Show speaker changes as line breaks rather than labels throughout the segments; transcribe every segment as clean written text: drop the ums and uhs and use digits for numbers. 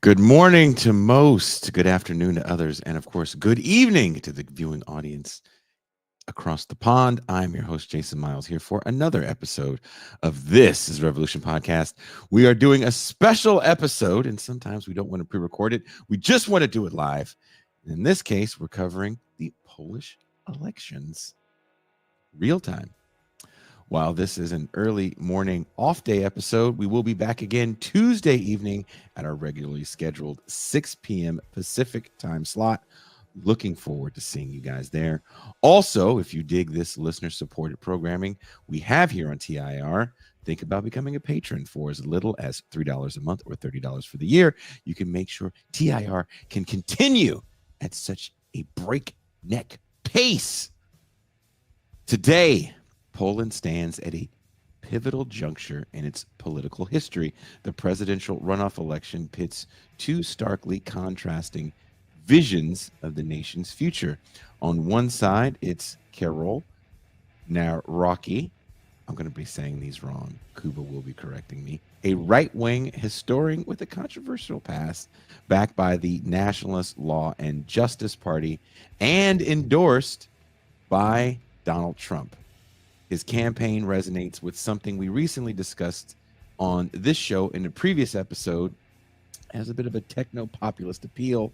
Good morning to most, good afternoon to others, and of course, good evening to the viewing audience across the pond. I'm your host, Jason Miles, here for another episode of This is Revolution Podcast. We are doing a special episode, and sometimes we don't want to pre-record it. We just want to do it live. In this case, we're covering the Polish elections real time. While this is an early morning off day episode, we will be back again Tuesday evening at our regularly scheduled 6 p.m. Pacific time slot. Looking forward to seeing you guys there. Also, if you dig this listener supported programming we have here on TIR, think about becoming a patron for as little as $3 a month or $30 for the year. You can make sure TIR can continue at such a breakneck pace. Today, Poland stands at a pivotal juncture in its political history. The presidential runoff election pits two starkly contrasting visions of the nation's future. On one side, it's Karol Nawrocki. I'm going to be saying these wrong. Kuba will be correcting me. A right-wing historian with a controversial past, backed by the Nationalist Law and Justice Party and endorsed by Donald Trump. His campaign resonates with something we recently discussed on this show in a previous episode as a bit of a techno-populist appeal.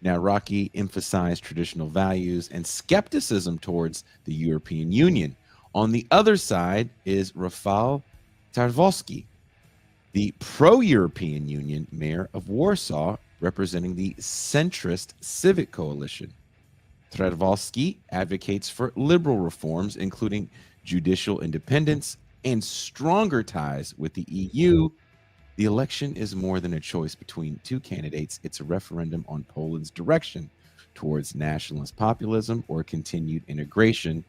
Now, Rocky emphasized traditional values and skepticism towards the European Union. On the other side is Rafał Trzaskowski, the pro-European Union mayor of Warsaw, representing the centrist Civic Coalition. Trzaskowski advocates for liberal reforms, including judicial independence and stronger ties with the EU. The election is more than a choice between two candidates. It's a referendum on Poland's direction towards nationalist populism or continued integration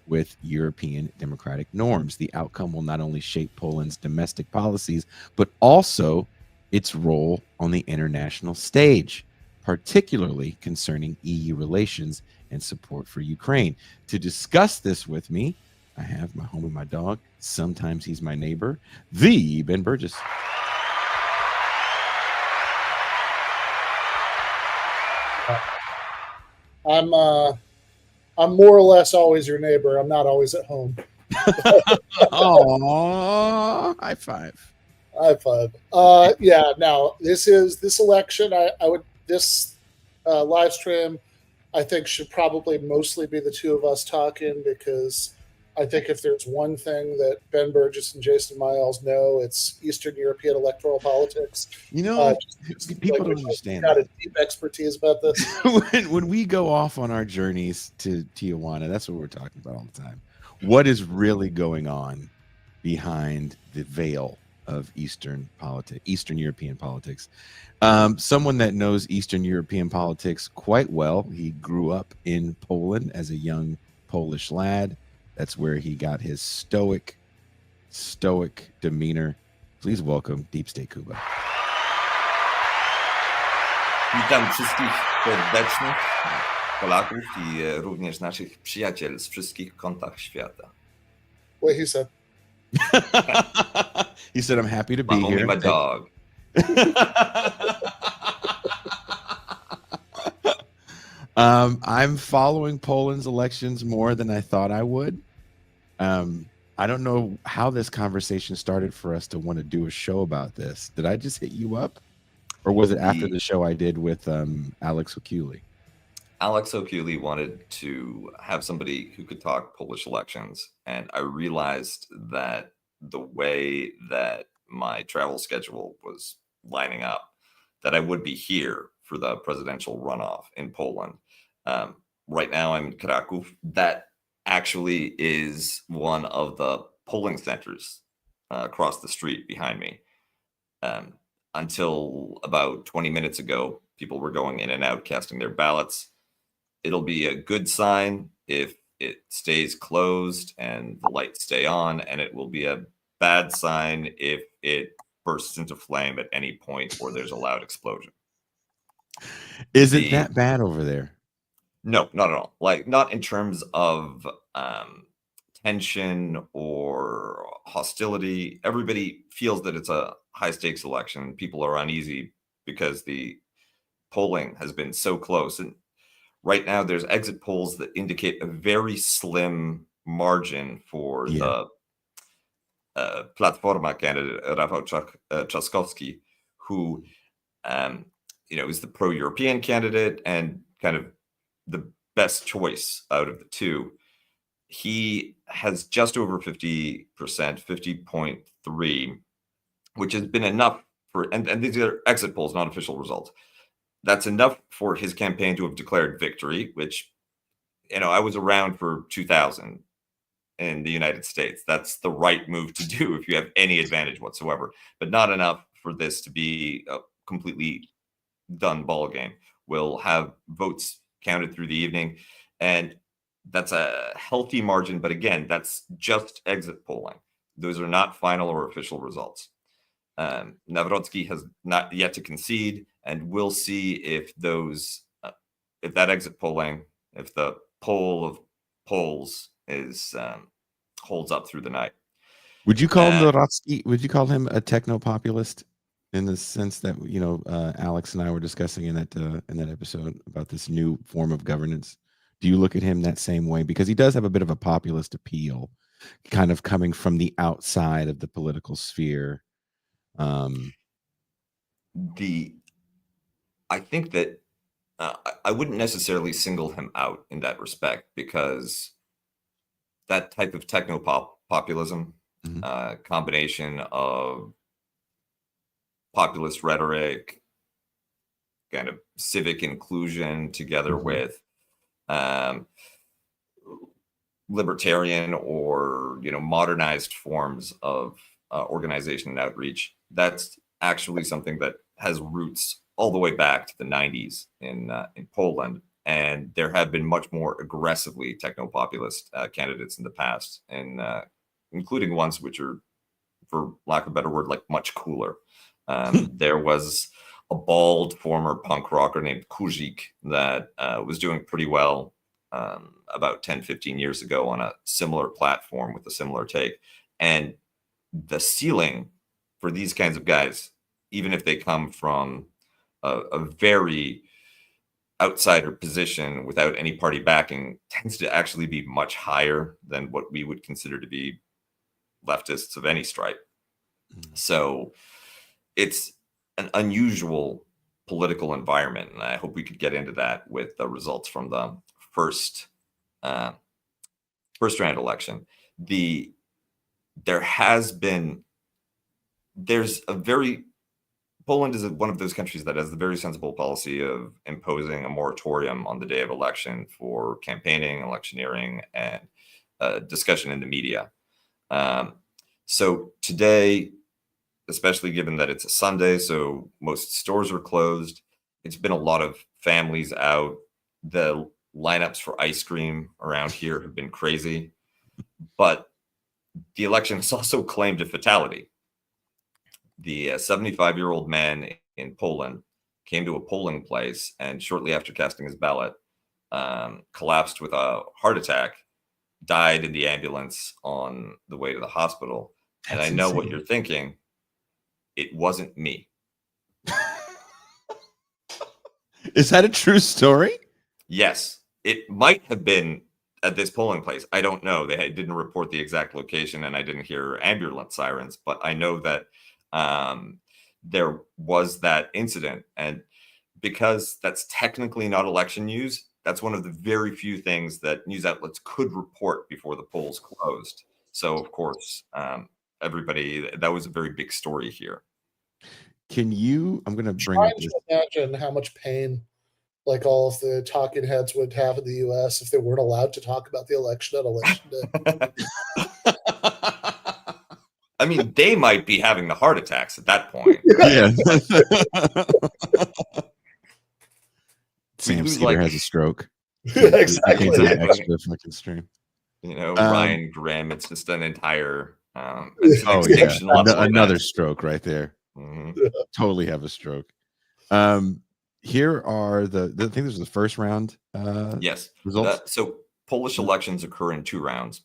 with European democratic norms. The outcome will not only shape Poland's domestic policies, but also its role on the international stage, particularly concerning EU relations and support for Ukraine. To discuss this with me, I have my homie, my dog. Sometimes he's my neighbor, the Ben Burgess.
I'm more or less always your neighbor. I'm not always at home.
Oh, high five.
High five. Yeah. Now this election. This live stream, I think, should probably mostly be the two of us talking, because I think if there's one thing that Ben Burgess and Jason Miles know, it's Eastern European electoral politics.
You know, people don't understand.
Got a deep expertise about this.
when we go off on our journeys to Tijuana, that's what we're talking about all the time. What is really going on behind the veil of Eastern European politics? Someone that knows Eastern European politics quite well. He grew up in Poland as a young Polish lad. That's where he got his stoic demeanor. Please welcome Deep State Kuba.
Witam wszystkich serdecznych Polaków i również naszych przyjaciół z wszystkich kątach świata.
What he said.
He said, "I'm happy to be
here." My dog.
I'm following Poland's elections more than I thought I would. I don't know how this conversation started for us to want to do a show about this. Did I just hit you up? Or was it after the show I did with Alex O'Culey?
Alex O'Culey wanted to have somebody who could talk Polish elections. And I realized that the way that my travel schedule was lining up, that I would be here for the presidential runoff in Poland. Right now I'm in Kraków. That actually is one of the polling centers across the street behind me. Until about 20 minutes ago, people were going in and out, casting their ballots. It'll be a good sign if it stays closed and the lights stay on, and it will be a bad sign if it bursts into flame at any point or there's a loud explosion.
Is it that bad over there?
No, not at all. Like, not in terms of tension or hostility. Everybody feels that it's a high stakes election. People are uneasy, because the polling has been so close. And right now, there's exit polls that indicate a very slim margin for the Platforma candidate, Rafał Trzaskowski, who is the pro-European candidate and kind of the best choice out of the two. He has just over 50%, 50.3, which has been enough for, and these are exit polls, not official results. That's enough for his campaign to have declared victory, which, I was around for 2000 in the United States. That's the right move to do if you have any advantage whatsoever, but not enough for this to be a completely done ball game. We'll have votes counted through the evening, and that's a healthy margin. But again, that's just exit polling. Those are not final or official results. Nawrocki has not yet to concede, and we'll see if if that exit polling, if the poll of polls is holds up through the night.
Would you call Nawrocki? Would you call him a techno-populist in the sense that Alex and I were discussing in that episode about this new form of governance? Do you look at him that same way? Because he does have a bit of a populist appeal, kind of coming from the outside of the political sphere.
I think that I wouldn't necessarily single him out in that respect, because that type of techno-populism, combination of populist rhetoric, kind of civic inclusion, together with libertarian or modernized forms of organization and outreach, that's actually something that has roots all the way back to the 90s in Poland. And there have been much more aggressively techno-populist candidates in the past, and including ones which are, for lack of a better word, like much cooler. There was a bald former punk rocker named Kuzik that was doing pretty well about 10, 15 years ago on a similar platform with a similar take. And the ceiling for these kinds of guys, even if they come from a very outsider position without any party backing, tends to actually be much higher than what we would consider to be leftists of any stripe. So it's an unusual political environment, and I hope we could get into that with the results from the first round election. Poland is one of those countries that has the very sensible policy of imposing a moratorium on the day of election for campaigning, electioneering, and discussion in the media. So today, especially given that it's a Sunday, so most stores are closed, it's been a lot of families out. The lineups for ice cream around here have been crazy, but the election has also claimed a fatality. The 75-year-old man in Poland came to a polling place, and shortly after casting his ballot, collapsed with a heart attack, died in the ambulance on the way to the hospital. And I know what you're thinking. It wasn't me.
Is that a true story?
Yes, it might have been at this polling place. I don't know. They didn't report the exact location, and I didn't hear ambulance sirens, but I know that there was that incident. And because that's technically not election news, that's one of the very few things that news outlets could report before the polls closed. So, of course, everybody, that was a very big story here.
I'm going to bring up this.
Imagine how much pain like all of the talking heads would have in the U.S. if they weren't allowed to talk about the election on election day.
I mean, they might be having the heart attacks at that point.
Yeah. Sam Cedar has a stroke.
Exactly.
Extra fucking stream.
Ryan Grimm. It's just an entire
another stroke right there.
Mm-hmm.
Yeah.
Totally have a stroke. Here are I think this was the first round.
Yes.
Results.
So Polish elections occur in 2 rounds,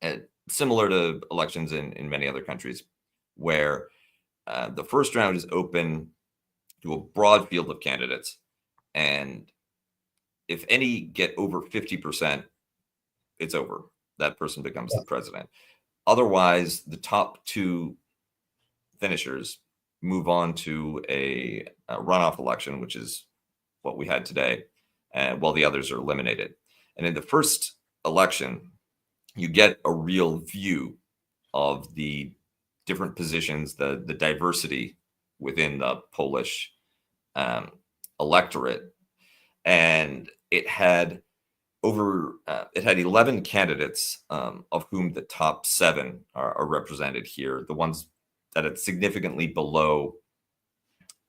and similar to elections in many other countries, where the first round is open to a broad field of candidates. And if any get over 50%, it's over. That person becomes the president. Otherwise, the top two finishers move on to a runoff election, which is what we had today, while the others are eliminated. And in the first election, you get a real view of the different positions, the diversity within the Polish electorate. And it had 11 candidates, of whom the top 7 are represented here. The ones that are significantly below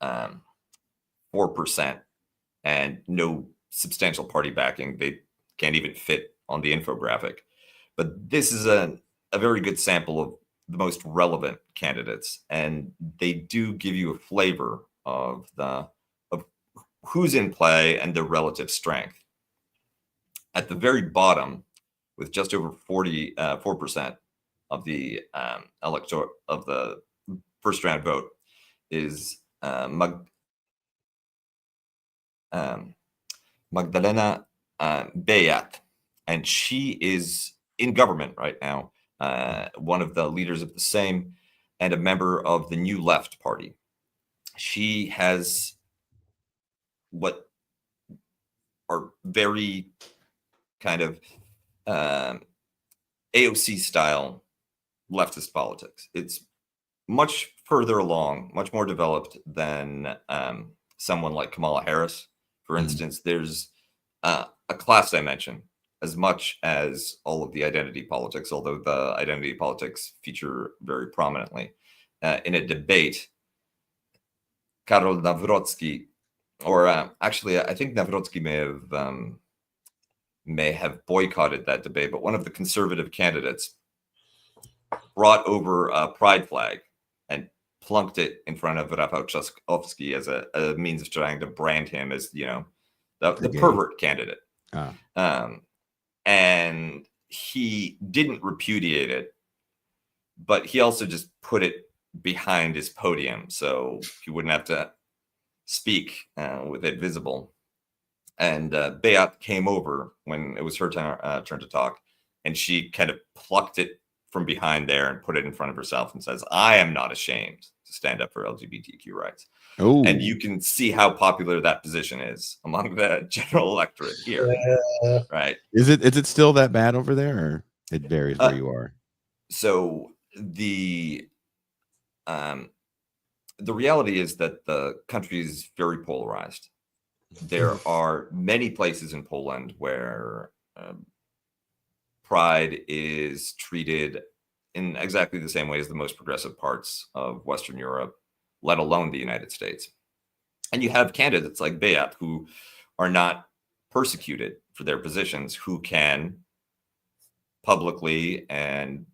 4% and no substantial party backing. They can't even fit on the infographic. But this is a very good sample of the most relevant candidates, and they do give you a flavor of who's in play and their relative strength. At the very bottom, with just over 4% of the elector of the first round vote, is Magdalena Bejat, and she is in government right now, one of the leaders of the Sejm and a member of the New Left Party. She has what are very kind of AOC style leftist politics. It's much further along, much more developed than someone like Kamala Harris. For instance, there's a class dimension as much as all of the identity politics, although the identity politics feature very prominently. In a debate, Karol Nawrocki, or actually, I think Nawrocki may have boycotted that debate, but one of the conservative candidates brought over a pride flag and plunked it in front of Rafał Trzaskowski as a means of trying to brand him as, the pervert candidate. And he didn't repudiate it, but he also just put it behind his podium so he wouldn't have to speak with it visible. And Bejat came over when it was her turn to talk, and she kind of plucked it from behind there and put it in front of herself and says, "I am not ashamed to stand up for LGBTQ rights."
Oh.
And you can see how popular that position is among the general electorate here. Right?
Is it still that bad over there, or it varies where you are?
So the reality is that the country is very polarized. There are many places in Poland where pride is treated in exactly the same way as the most progressive parts of Western Europe, let alone the United States. And you have candidates like Bejat who are not persecuted for their positions, who can publicly and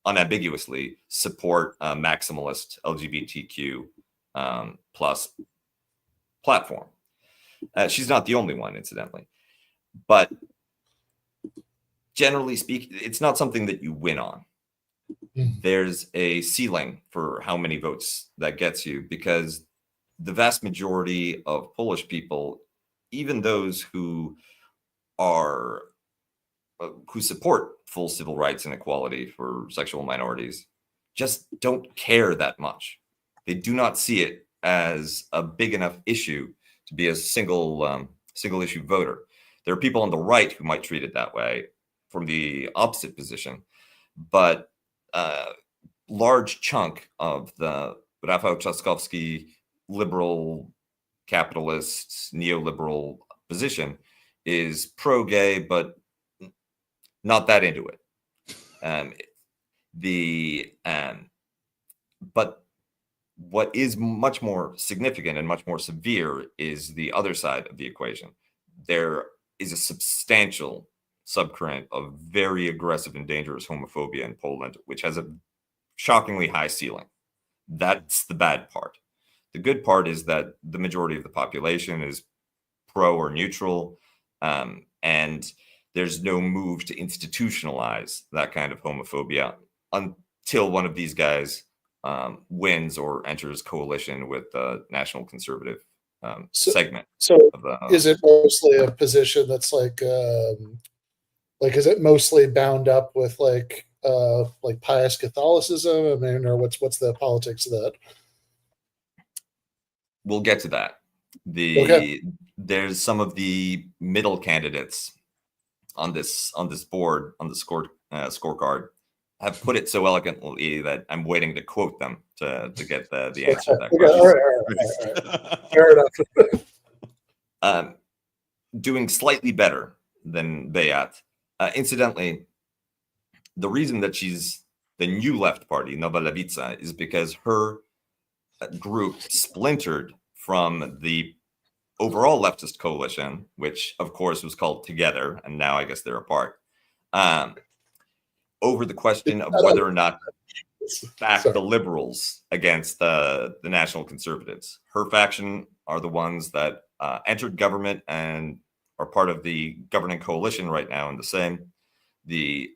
unambiguously support a maximalist LGBTQ plus platform. She's not the only one, incidentally, but generally speaking, it's not something that you win on. There's a ceiling for how many votes that gets you, because the vast majority of Polish people, even those who support full civil rights and equality for sexual minorities, just don't care that much. They do not see it as a big enough issue to be a single issue voter. There are people on the right who might treat it that way from the opposite position, but large chunk of the Rafał Trzaskowski liberal, capitalist, neoliberal position is pro-gay, but not that into it. But what is much more significant and much more severe is the other side of the equation. There is a substantial subcurrent of very aggressive and dangerous homophobia in Poland, which has a shockingly high ceiling. That's the bad part. The good part is that the majority of the population is pro or neutral, and there's no move to institutionalize that kind of homophobia until one of these guys wins or enters coalition with the National Conservative segment.
So is it mostly a position that's like is it mostly bound up with like pious Catholicism? I mean, or what's the politics of that?
We'll get to that. There's some of the middle candidates on this board, on the scorecard, have put it so elegantly that I'm waiting to quote them to get the answer to that question.
All right. Fair
enough. Doing slightly better than Beat. Incidentally, the reason that she's the new left party, Nova Levica, is because her group splintered from the overall leftist coalition, which of course was called Together, and now I guess they're apart, over the question of whether or not to back the liberals against the national conservatives. Her faction are the ones that entered government and are part of the governing coalition right now, and the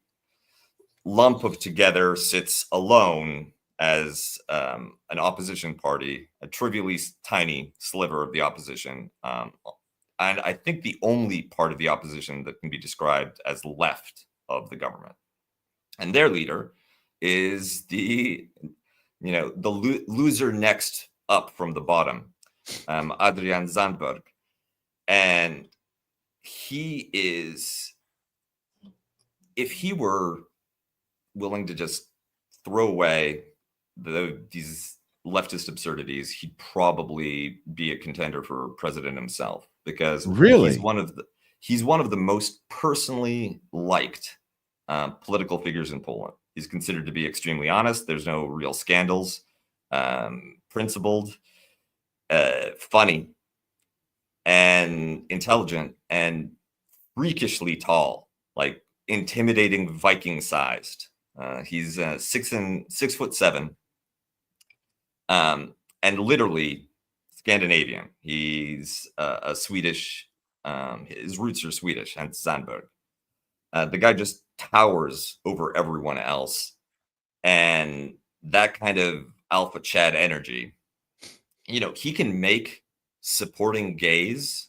lump of Together sits alone as an opposition party, a trivially tiny sliver of the opposition, and I think the only part of the opposition that can be described as left of the government. And their leader is the loser next up from the bottom, Adrian Zandberg, and he is, if he were willing to just throw away these leftist absurdities, he'd probably be a contender for president himself, because
really
he's one of the most personally liked political figures in Poland. He's considered to be extremely honest. There's no real scandals, principled, funny, and intelligent, and freakishly tall, like intimidating Viking sized. He's 6'7", and literally Scandinavian. He's a Swedish. His roots are Swedish, and Sandberg. The guy just towers over everyone else, and that kind of alpha Chad energy. He can make supporting gays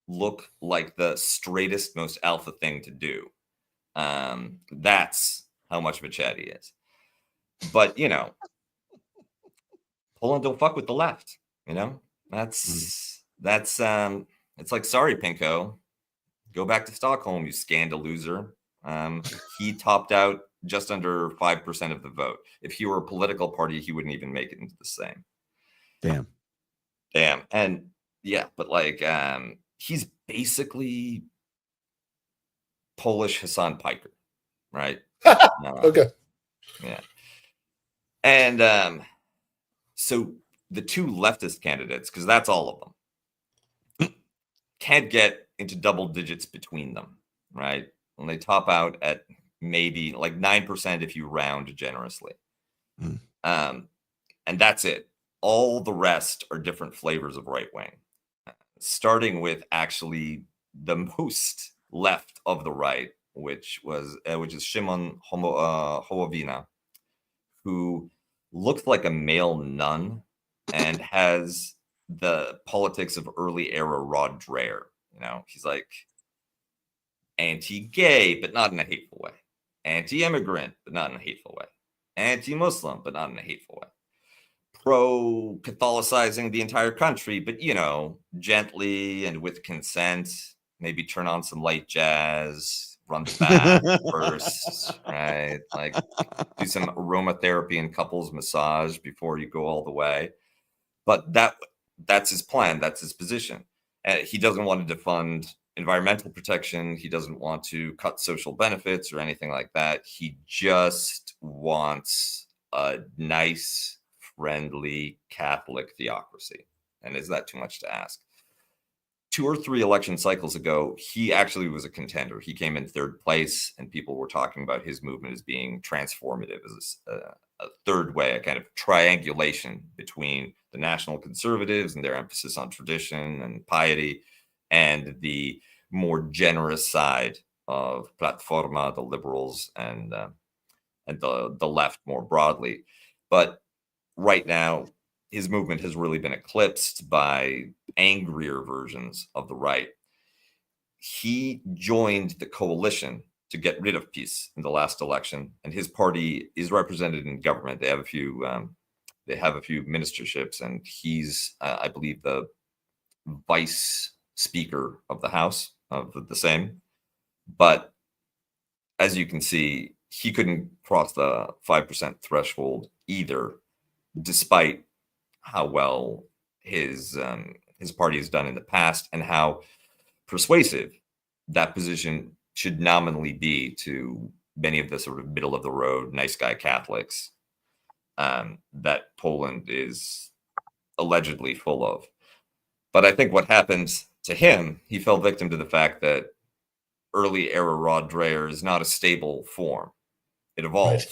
look like the straightest, most alpha thing to do. That's how much of a Chad he is. But Poland don't fuck with the left. That's it's like, sorry, Pinko, go back to Stockholm, you scandal loser. He topped out just under 5% of the vote. If he were a political party, he wouldn't even make it into the same.
Damn.
And yeah, but he's basically Polish Hassan Piker, right?
Okay.
Yeah. And so the two leftist candidates, because that's all of them, can't get into double digits between them, right? When they top out at maybe like 9% if you round generously. And that's it. All the rest are different flavors of right wing, starting with actually the most left of the right, which is Szymon Hołownia, who looks like a male nun and has the politics of early era Rod Dreher. He's like anti-gay, but not in a hateful way. Anti-immigrant, but not in a hateful way. Anti-Muslim, but not in a hateful way. Pro-Catholicizing the entire country, but, gently and with consent. Maybe turn on some light jazz, run the bath first, right? Like do some aromatherapy and couples massage before you go all the way. But that's his plan. That's his position. And he doesn't want to defund environmental protection. He doesn't want to cut social benefits or anything like that. He just wants a nice, friendly Catholic theocracy. And is that too much to ask? 2 or 3 election cycles ago, he actually was a contender. He came in 3rd place, and people were talking about his movement as being transformative, as a third way, a kind of triangulation between the national conservatives and their emphasis on tradition and piety, and the more generous side of Platforma, the liberals, and the left more broadly. But right now, his movement has really been eclipsed by angrier versions of the right. He joined the coalition to get rid of peace in the last election, and his party is represented in government. They have a few ministerships, and he's, I believe, the vice speaker of the House of the same. But as you can see, he couldn't cross the 5% threshold either, despite how well his party has done in the past and how persuasive that position should nominally be to many of the sort of middle of the road, nice guy Catholics that Poland is allegedly full of. But I think what happened to him, he fell victim to the fact that early era Rod Dreher is not a stable form. It evolves,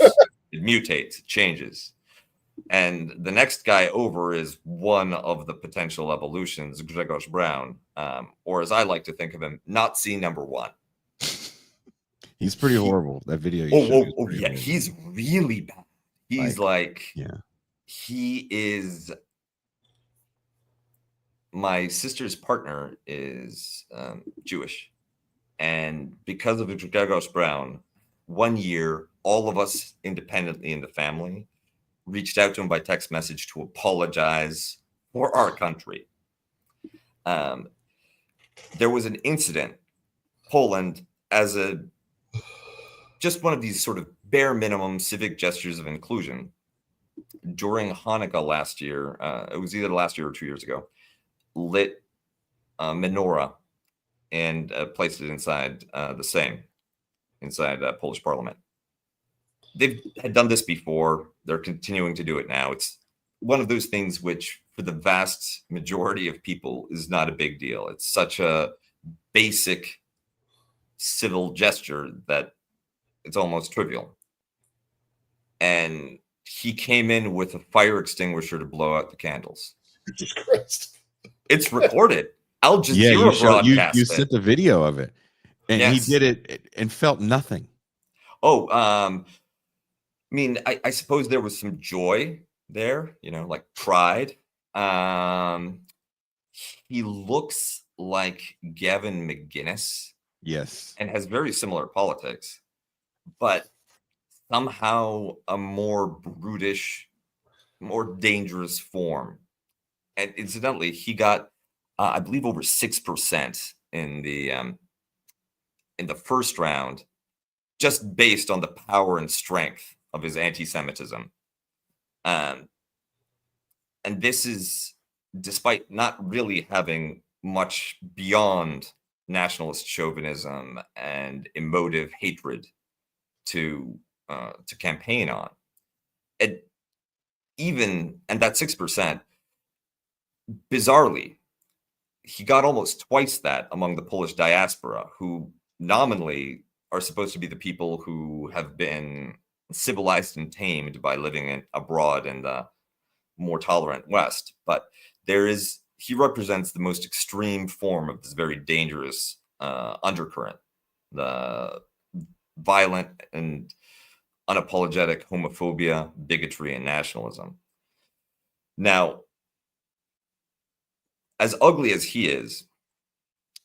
it mutates, it changes. And the next guy over is one of the potential evolutions, Grzegorz Braun, or as I like to think of him, Nazi number one.
He's pretty horrible. That video you showed
yeah, horrible. He's really bad. He's he is. My sister's partner is Jewish, and because of Grzegorz Braun, one year, all of us independently in the family reached out to him by text message to apologize for our country. There was an incident, Poland, as just one of these sort of bare minimum civic gestures of inclusion during Hanukkah last year. It was either last year or 2 years ago. Lit a menorah and placed it inside inside Polish parliament. They've had done this before. They're continuing to do it now. It's one of those things which, for the vast majority of people, is not a big deal. It's such a basic civil gesture that it's almost trivial. And he came in with a fire extinguisher to blow out the candles.
Jesus Christ.
It's recorded. Al Jazeera broadcast
you sent the video of it, and
yes.
He did it and felt nothing.
Oh, I mean, I suppose there was some joy there, like pride. He looks like Gavin McGuinness.
Yes.
And has very similar politics, but somehow a more brutish, more dangerous form. And incidentally, he got, I believe, over 6% in the first round, just based on the power and strength of his anti-Semitism. And this is despite not really having much beyond nationalist chauvinism and emotive hatred to campaign on. And that 6%, bizarrely, he got almost twice that among the Polish diaspora, who nominally are supposed to be the people who have been civilized and tamed by living abroad in the more tolerant West. But he represents the most extreme form of this very dangerous undercurrent, the violent and unapologetic homophobia, bigotry, and nationalism. Now, as ugly as he is,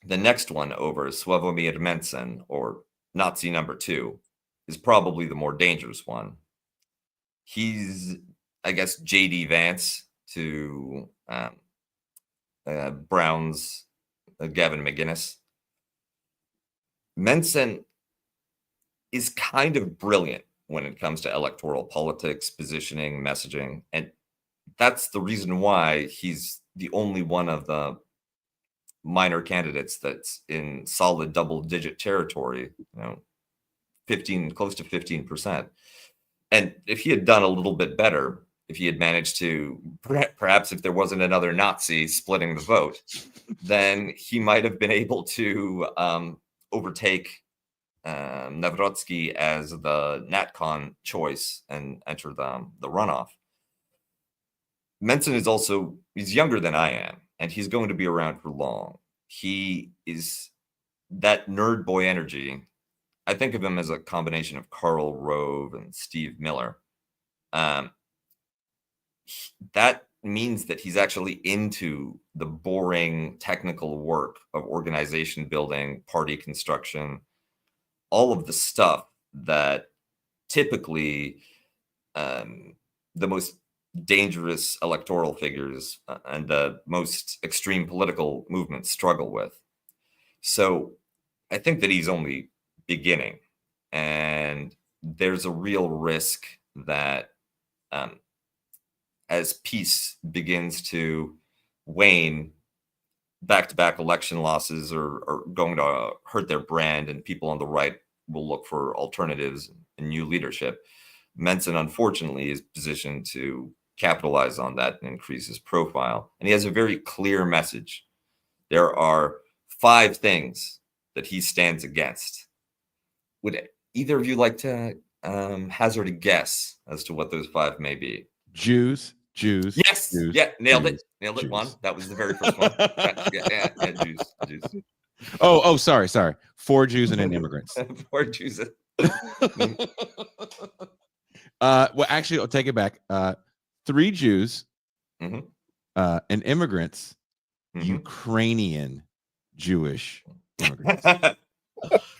the next one over, Sławomir Mencen, or Nazi number 2, is probably the more dangerous one. He's, I guess, J.D. Vance to Brown's Gavin McGuinness. Mencen is kind of brilliant when it comes to electoral politics, positioning, messaging, and that's the reason why he's the only one of the minor candidates that's in solid double-digit territory, 15, close to 15%. And if he had done a little bit better, if he had managed to, perhaps if there wasn't another Nazi splitting the vote, then he might have been able to overtake Nawrocki as the NatCon choice and enter the runoff. Mencen he's younger than I am, and he's going to be around for long. He is that nerd boy energy. I think of him as a combination of Karl Rove and Steve Miller. That means that he's actually into the boring technical work of organization building, party construction, all of the stuff that typically the most dangerous electoral figures and the most extreme political movements struggle with. So I think that he's only beginning, and there's a real risk that as peace begins to wane, back-to-back election losses are going to hurt their brand, and people on the right will look for alternatives and new leadership. Menson, unfortunately, is positioned to capitalize on that and increase his profile. And he has a very clear message. There are 5 things that he stands against. Would either of you like to hazard a guess as to what those 5 may be?
Jews.
Yes.
Jews,
Yeah. Nailed
Jews,
it. Nailed it.
Jews.
1. That was the very first one. Yeah. Jews.
Oh, sorry. 4 Jews and an immigrants.
4 Jews.
Well, actually, I'll take it back. 3 Jews,
Mm-hmm.
and immigrants,
Mm-hmm.
Ukrainian Jewish immigrants.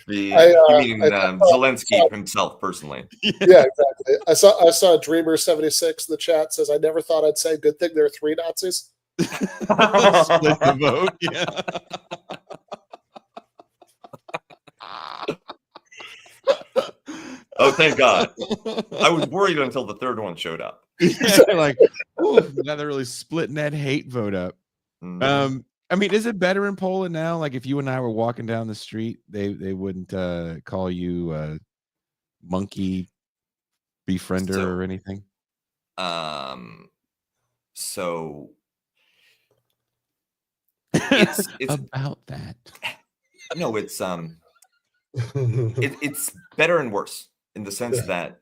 You mean Zelensky himself personally?
Yeah, exactly. I saw Dreamer76 in the chat says, "I never thought I'd say good thing there are 3 Nazis."
Split the vote. Yeah.
Oh, thank God. I was worried until the 3rd one showed up.
Yeah, like, ooh, now they're really splitting that hate vote up.
Mm-hmm.
I mean, is it better in Poland now? Like, if you and I were walking down the street, they wouldn't call you a monkey befriender or anything?
So it's
about that.
No, it's it's better and worse in the sense that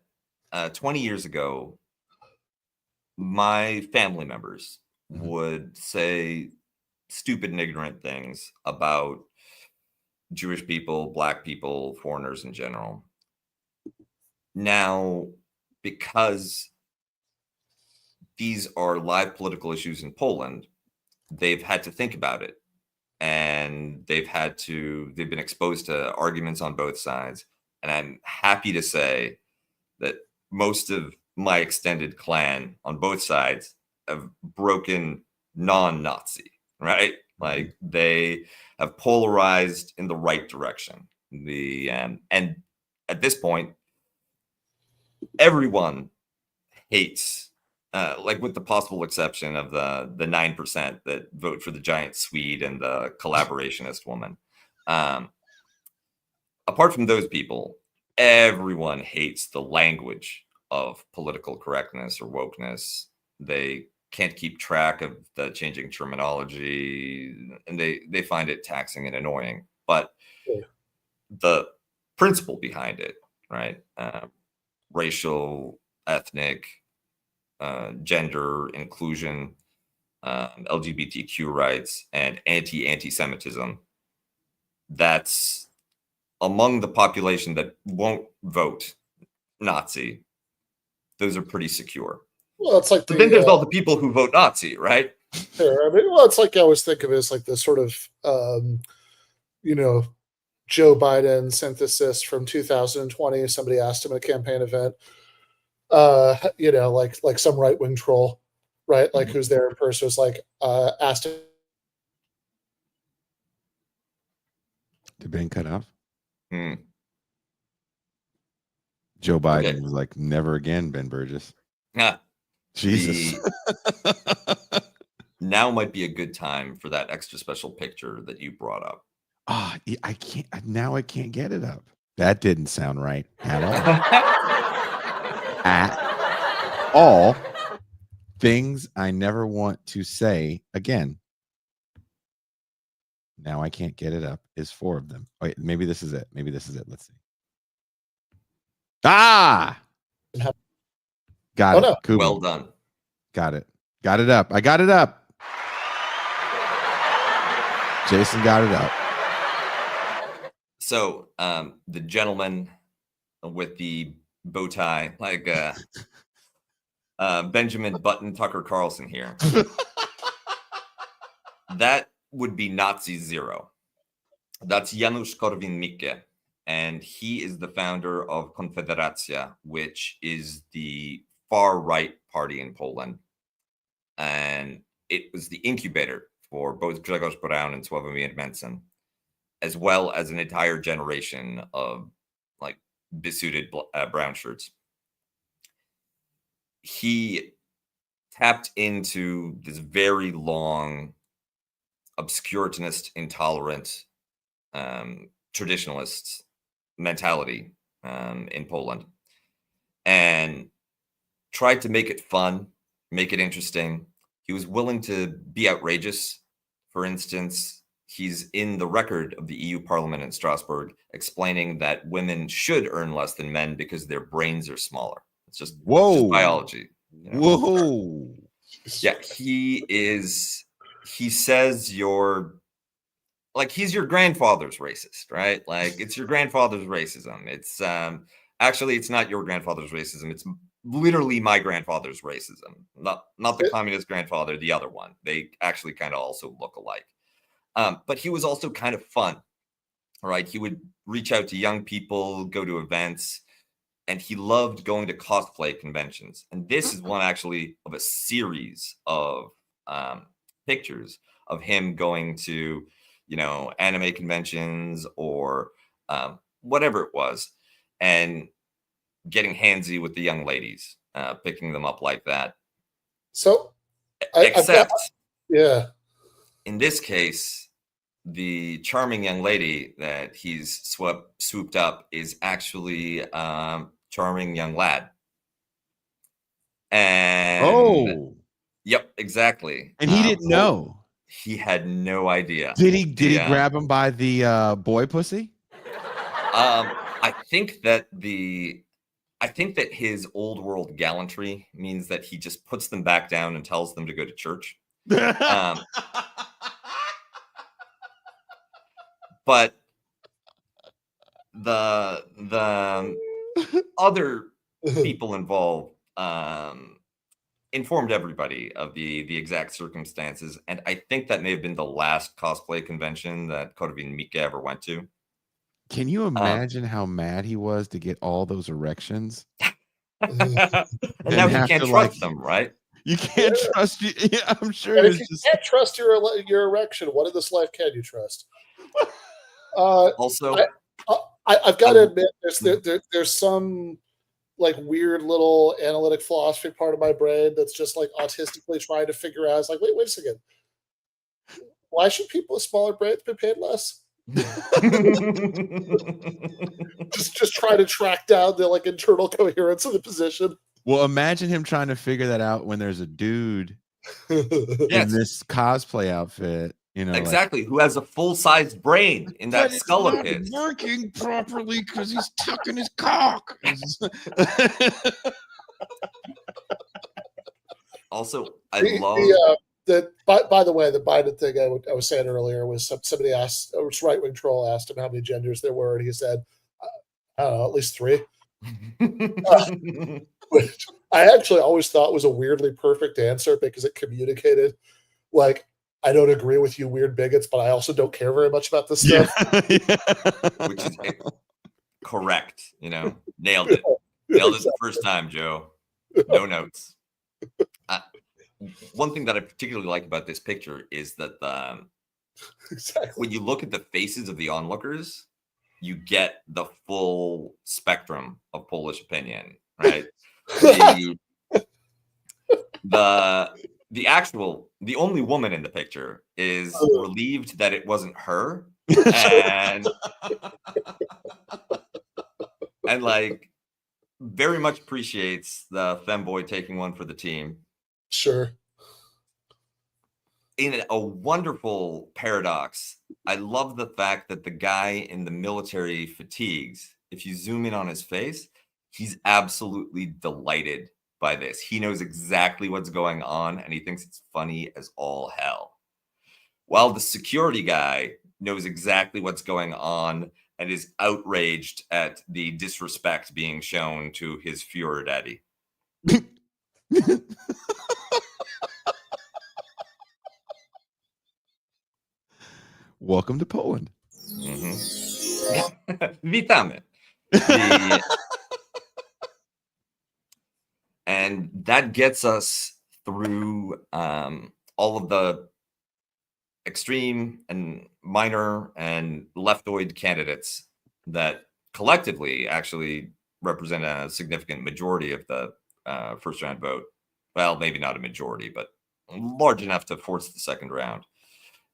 20 years ago, my family members would say stupid and ignorant things about Jewish people, Black people, foreigners in general. Now, because these are live political issues in Poland, they've had to think about it. And they've been exposed to arguments on both sides. And I'm happy to say that most of my extended clan on both sides have broken non-Nazi, right? Like, they have polarized in the right direction. And at this point, everyone hates, like, with the possible exception of the 9% that vote for the giant Swede and the collaborationist woman. Apart from those people, everyone hates the language of political correctness or wokeness. They can't keep track of the changing terminology, and they find it taxing and annoying. But the principle behind it, right? Racial, ethnic, gender inclusion, LGBTQ rights, and anti-Semitism. That's among the population that won't vote Nazi. Those are pretty secure.
Well, it's like
but then there's all the people who vote Nazi, right?
Sure. I mean, well, it's like I always think of it as like the sort of, Joe Biden synthesis from 2020. Somebody asked him at a campaign event, like some right-wing troll, right? Like, who's there in person, was like, asked him.
Did Ben cut off? Joe Biden was like, never again, Ben Burgess. Jesus.
Now might be a good time for that extra special picture that you brought up.
I can't get it up. That didn't sound right at all. At all. Things I never want to say again. Now I can't get it up. Is 4 of them. Wait, maybe this is it. Let's see. Got it.
No.
Cool.
Well done.
Got it up. I got it up. Jason got it up.
So the gentleman with the bow tie, like Benjamin Button Tucker Carlson here. That would be Nazi Zero. That's Janusz Korwin-Mikke, and he is the founder of Konfederacja, which is the far-right party in Poland. And it was the incubator for both Grzegorz Braun and Sławomir Mencen, as well as an entire generation of like besuited brown shirts. He tapped into this very long, obscuranist, intolerant, traditionalist mentality in Poland, and tried to make it fun, make it interesting. He was willing to be outrageous. For instance, he's in the record of the EU Parliament in Strasbourg explaining that women should earn less than men because their brains are smaller. It's just biology. You know?
Whoa.
Yeah, he says he's your grandfather's racist, right? Like, it's your grandfather's racism. It's actually, it's not your grandfather's racism. It's literally my grandfather's racism. Not the communist grandfather, the other one. They actually kind of also look alike. But he was also kind of fun, right? He would reach out to young people, go to events, and he loved going to cosplay conventions. And this is one actually of a series of pictures of him going to, anime conventions or whatever it was, and getting handsy with the young ladies, picking them up like that.
So,
in this case, the charming young lady that he's swooped up is actually a charming young lad. And yep, exactly.
And he didn't know.
He had no idea.
Did he grab him by the boy pussy?
I think that his old world gallantry means that he just puts them back down and tells them to go to church. But the other people involved informed everybody of the exact circumstances, and I think that may have been the last cosplay convention that Korwin-Mikke ever went to.
Can you imagine how mad he was to get all those erections?
And now you can't trust them, right?
You can't trust you. Yeah, I'm sure.
And if you can't trust your erection, what in this life can you trust?
Also,
I've got to admit, there's some like weird little analytic philosophy part of my brain that's just like autistically trying to figure out. It's like, wait a second. Why should people with smaller brains be paid less? just try to track down the like internal coherence of the position.
Well, imagine him trying to figure that out when there's a dude in this cosplay outfit,
exactly, who has a full-sized brain in that skull of his,
working properly because he's tucking his cock.
Also, I love
that. By the way, the Biden thing I was saying earlier was somebody asked, a right-wing troll asked him how many genders there were, and he said, I don't know, at least 3. Which I actually always thought was a weirdly perfect answer because it communicated, like, I don't agree with you weird bigots, but I also don't care very much about this stuff.
Which is correct. Nailed it. Nailed it the first time, Joe. No notes. One thing that I particularly like about this picture is that when you look at the faces of the onlookers, you get the full spectrum of Polish opinion, right? The only woman in the picture is relieved that it wasn't her, and like very much appreciates the femboy taking one for the team.
Sure.
In a wonderful paradox, I love the fact that the guy in the military fatigues, if you zoom in on his face, he's absolutely delighted by this. He knows exactly what's going on, and he thinks it's funny as all hell. While the security guy knows exactly what's going on and is outraged at the disrespect being shown to his Führer daddy.
Welcome to Poland.
Witamy. And that gets us through all of the extreme and minor and leftoid candidates that collectively actually represent a significant majority of the first round vote. Well, maybe not a majority, but large enough to force the second round.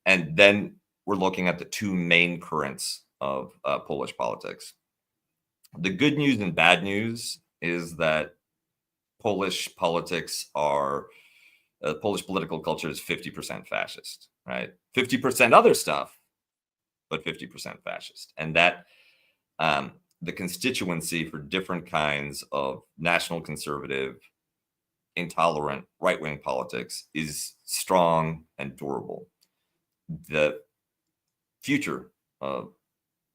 And then we're looking at the two main currents of Polish politics. The good news and bad news is that Polish politics are Polish political culture is 50% fascist, right? 50% other stuff, but 50% fascist. And that the constituency for different kinds of national conservative, intolerant right-wing politics is strong and durable. The future of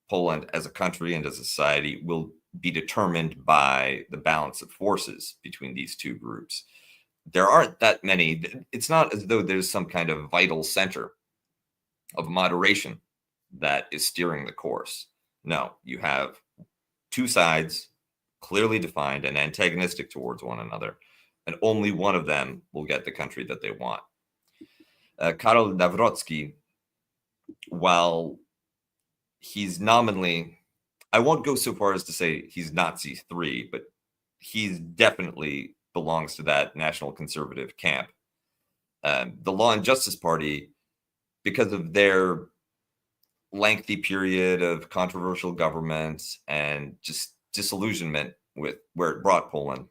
Poland as a country and as a society will be determined by the balance of forces between these two groups. There aren't that many. It's not as though there's some kind of vital center of moderation that is steering the course. No, you have two sides clearly defined and antagonistic towards one another, and only one of them will get the country that they want. Karol Nawrocki, while he's nominally, I won't go so far as to say he's Nazi 3, but he's definitely belongs to that national conservative camp. The Law and Justice Party, because of their lengthy period of controversial government and just disillusionment with where it brought Poland,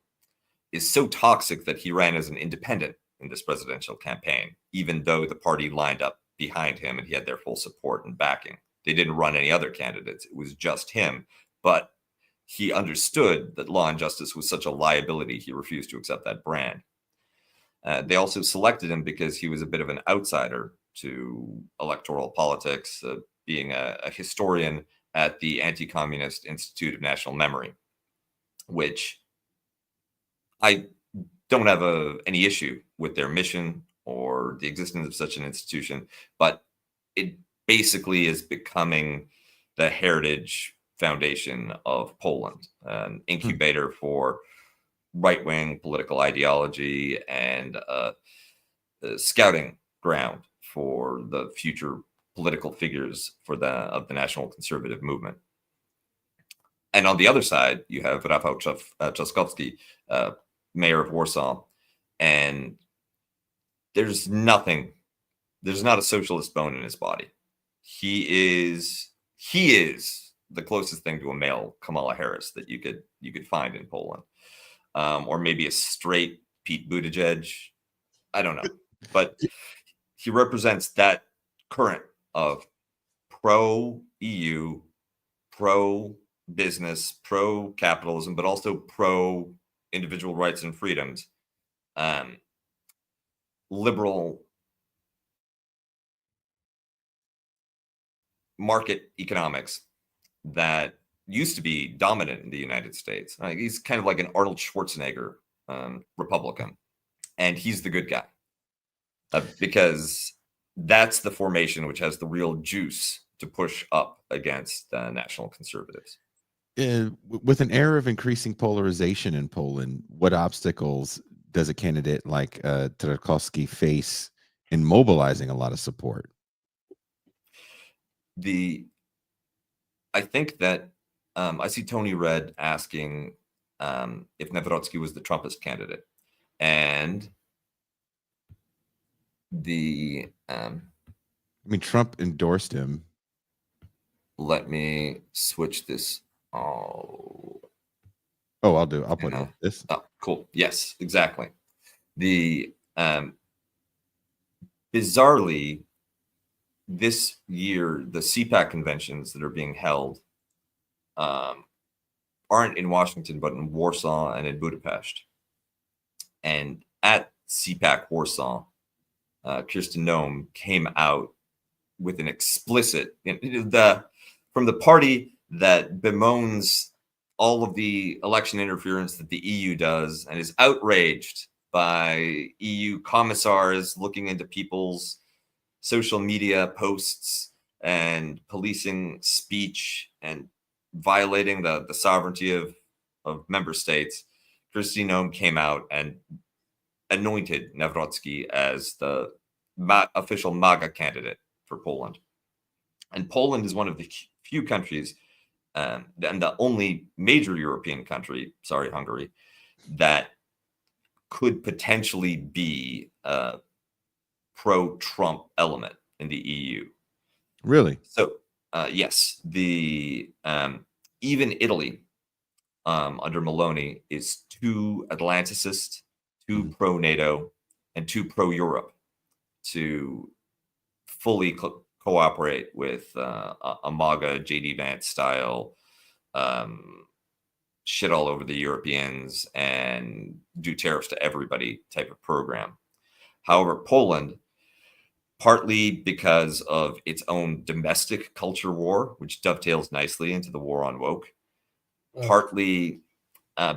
is so toxic that he ran as an independent in this presidential campaign, even though the party lined up behind him and he had their full support and backing. They didn't run any other candidates. It was just him. But he understood that Law and Justice was such a liability, he refused to accept that brand. They also selected him because he was a bit of an outsider to electoral politics, being a historian at the Anti-Communist Institute of National Memory, which I don't have any issue with their mission or the existence of such an institution, but it basically is becoming the heritage foundation of Poland, an incubator for right-wing political ideology and the scouting ground for the future political figures for of the national conservative movement. And on the other side, you have Rafał Trzaskowski, mayor of Warsaw, and there's not a socialist bone in his body. He is the closest thing to a male Kamala Harris that you could find in Poland, or maybe a straight Pete Buttigieg. I don't know, but he represents that current of pro-EU, pro-business, pro-capitalism, but also pro-individual rights and freedoms, liberal market economics that used to be dominant in the United States. He's kind of like an Arnold Schwarzenegger Republican, and he's the good guy because that's the formation which has the real juice to push up against national conservatives.
With an era of increasing polarization in Poland, what obstacles does a candidate like Trzaskowski face in mobilizing a lot of support?
I think that I see Tony Red asking if Nawrocki was the Trumpist candidate, and
Trump endorsed him.
Let me switch this.
I'll put it this.
Oh, cool. Yes, exactly. Bizarrely, this year, the CPAC conventions that are being held aren't in Washington, but in Warsaw and in Budapest. And at CPAC Warsaw, Kirsten Noem came out with an explicit from the party that bemoans all of the election interference that the EU does and is outraged by EU commissars looking into people's social media posts and policing speech and violating the sovereignty of member states, Kristi Noem came out and anointed Nawrocki as the official MAGA candidate for Poland. And Poland is one of the few countries, and the only major European country, sorry, Hungary, that could potentially be a pro-Trump element in the EU.
Really?
So, yes, even Italy under Meloni is too Atlanticist, too pro-NATO, and too pro-Europe to fully cooperate with a MAGA, JD Vance style shit all over the Europeans and do tariffs to everybody type of program. However, Poland, partly because of its own domestic culture war, which dovetails nicely into the war on woke, partly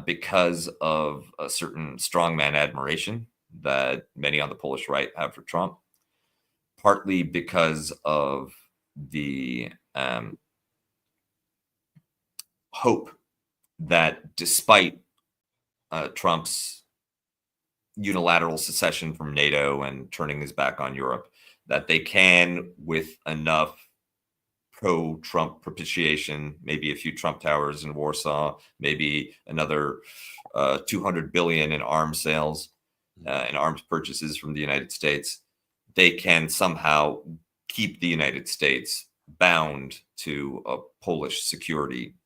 because of a certain strongman admiration that many on the Polish right have for Trump, partly because of the hope that despite Trump's unilateral secession from NATO and turning his back on Europe, that they can, with enough pro-Trump propitiation, maybe a few Trump towers in Warsaw, maybe another 200 billion in arms sales and arms purchases from the United States, they can somehow keep the United States bound to a Polish security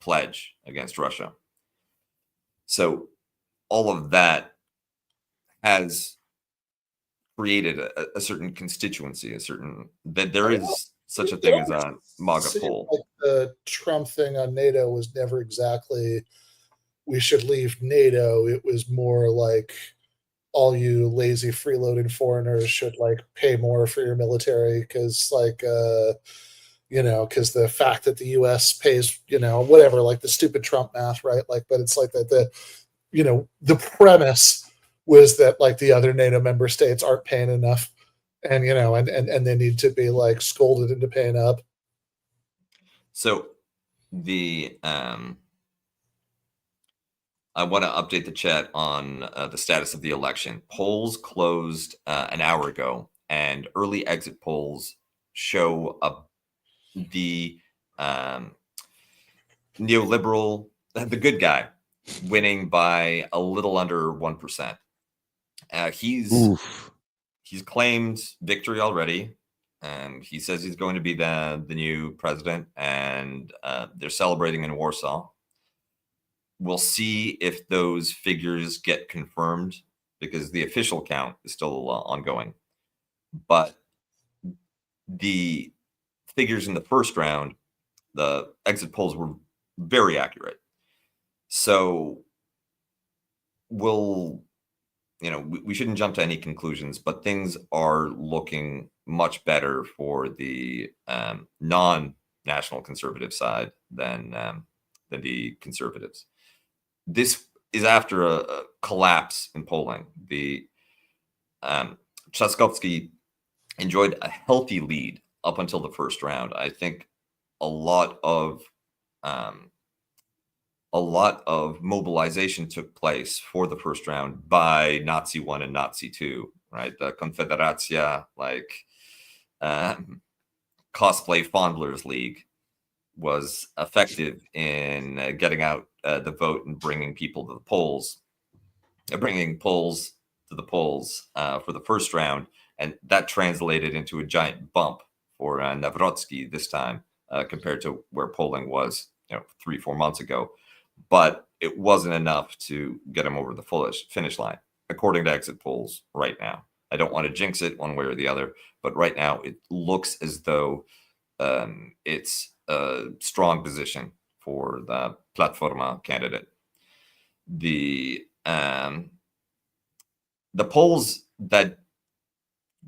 pledge against Russia. So all of that has created a certain constituency, that there is such a thing as a MAGA poll.
Like the Trump thing on NATO was never exactly, we should leave NATO. It was more like, all you lazy freeloading foreigners should like pay more for your military because because the fact that the US pays, whatever, like the stupid Trump math, right? Like, but it's like that the premise was that like the other NATO member states aren't paying enough and and they need to be like scolded into paying up.
So I want to update the chat on the status of the election. Polls closed an hour ago, and early exit polls show the neoliberal, the good guy, winning by a little under 1%. He's claimed victory already. He says he's going to be the new president, and they're celebrating in Warsaw. We'll see if those figures get confirmed because the official count is still ongoing. But the figures in the first round, the exit polls were very accurate. So we shouldn't jump to any conclusions, but things are looking much better for the non-national conservative side than the conservatives. This is after a collapse in polling. The Trzaskowski enjoyed a healthy lead up until the first round. I think a lot of mobilization took place for the first round by Nazi 1 and Nazi 2, right? The Konfederacja, cosplay fondlers league, was effective in getting out the vote and bringing people to the polls, bringing polls to the polls for the first round. And that translated into a giant bump for Nawrocki this time compared to where polling was 3-4 months ago. But it wasn't enough to get him over the finish line, according to exit polls right now. I don't want to jinx it one way or the other, but right now it looks as though it's a strong position for the Platforma candidate. The polls that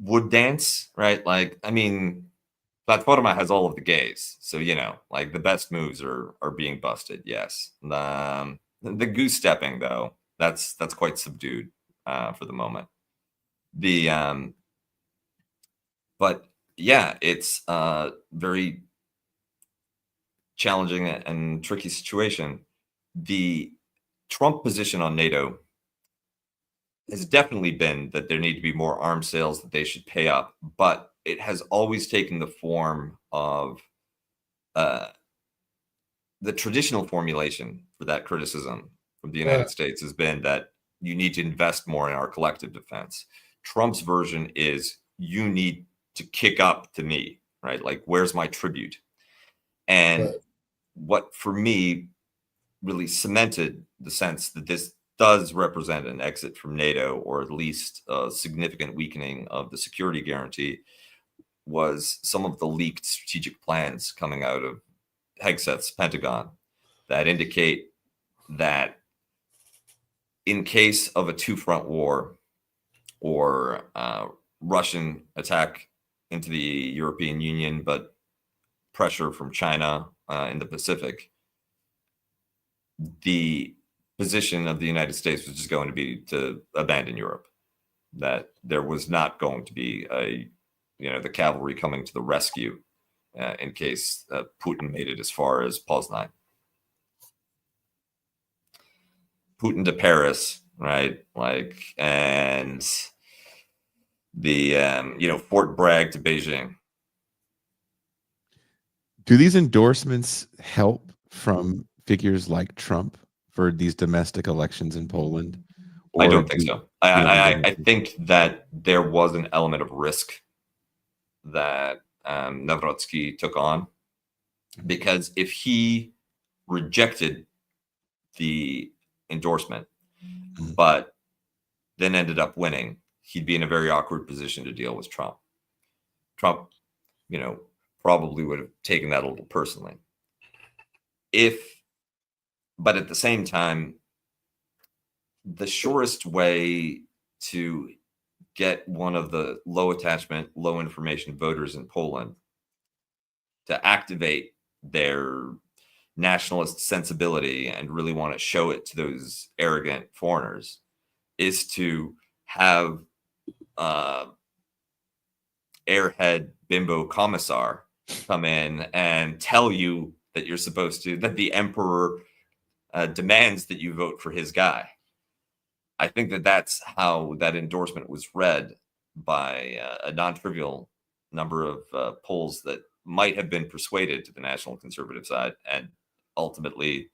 would dance, right? Platforma has all of the gays, so the best moves are being busted. Yes, the goose stepping though, that's quite subdued. for the moment. But yeah, it's a very challenging and tricky situation. The Trump position on NATO has definitely been that there need to be more arms sales, that they should pay up, but it has always taken the form of the traditional formulation for that criticism from the United States has been that you need to invest more in our collective defense. Trump's version is you need to kick up to me, right? Like, where's my tribute? And what for me really cemented the sense that this does represent an exit from NATO, or at least a significant weakening of the security guarantee, was some of the leaked strategic plans coming out of Hegseth's Pentagon that indicate that in case of a two-front war or Russian attack into the European Union, but pressure from China in the Pacific, the position of the United States was just going to be to abandon Europe. That there was not going to be the cavalry coming to the rescue in case Putin made it as far as Poznan. Putin to Paris, right? Like, and the Fort Bragg to Beijing.
Do these endorsements help from figures like Trump for these domestic elections in Poland?
I don't think so. I think that there was an element of risk that Nawrocki took on, because if he rejected the endorsement, but then ended up winning, he'd be in a very awkward position to deal with Trump. Trump, probably would have taken that a little personally. But at the same time, the surest way to get one of the low attachment, low information voters in Poland to activate their nationalist sensibility and really want to show it to those arrogant foreigners is to have airhead bimbo commissar come in and tell you that you're supposed to, that the emperor demands that you vote for his guy. I think that that's how that endorsement was read by a non-trivial number of polls that might have been persuaded to the national conservative side. And ultimately,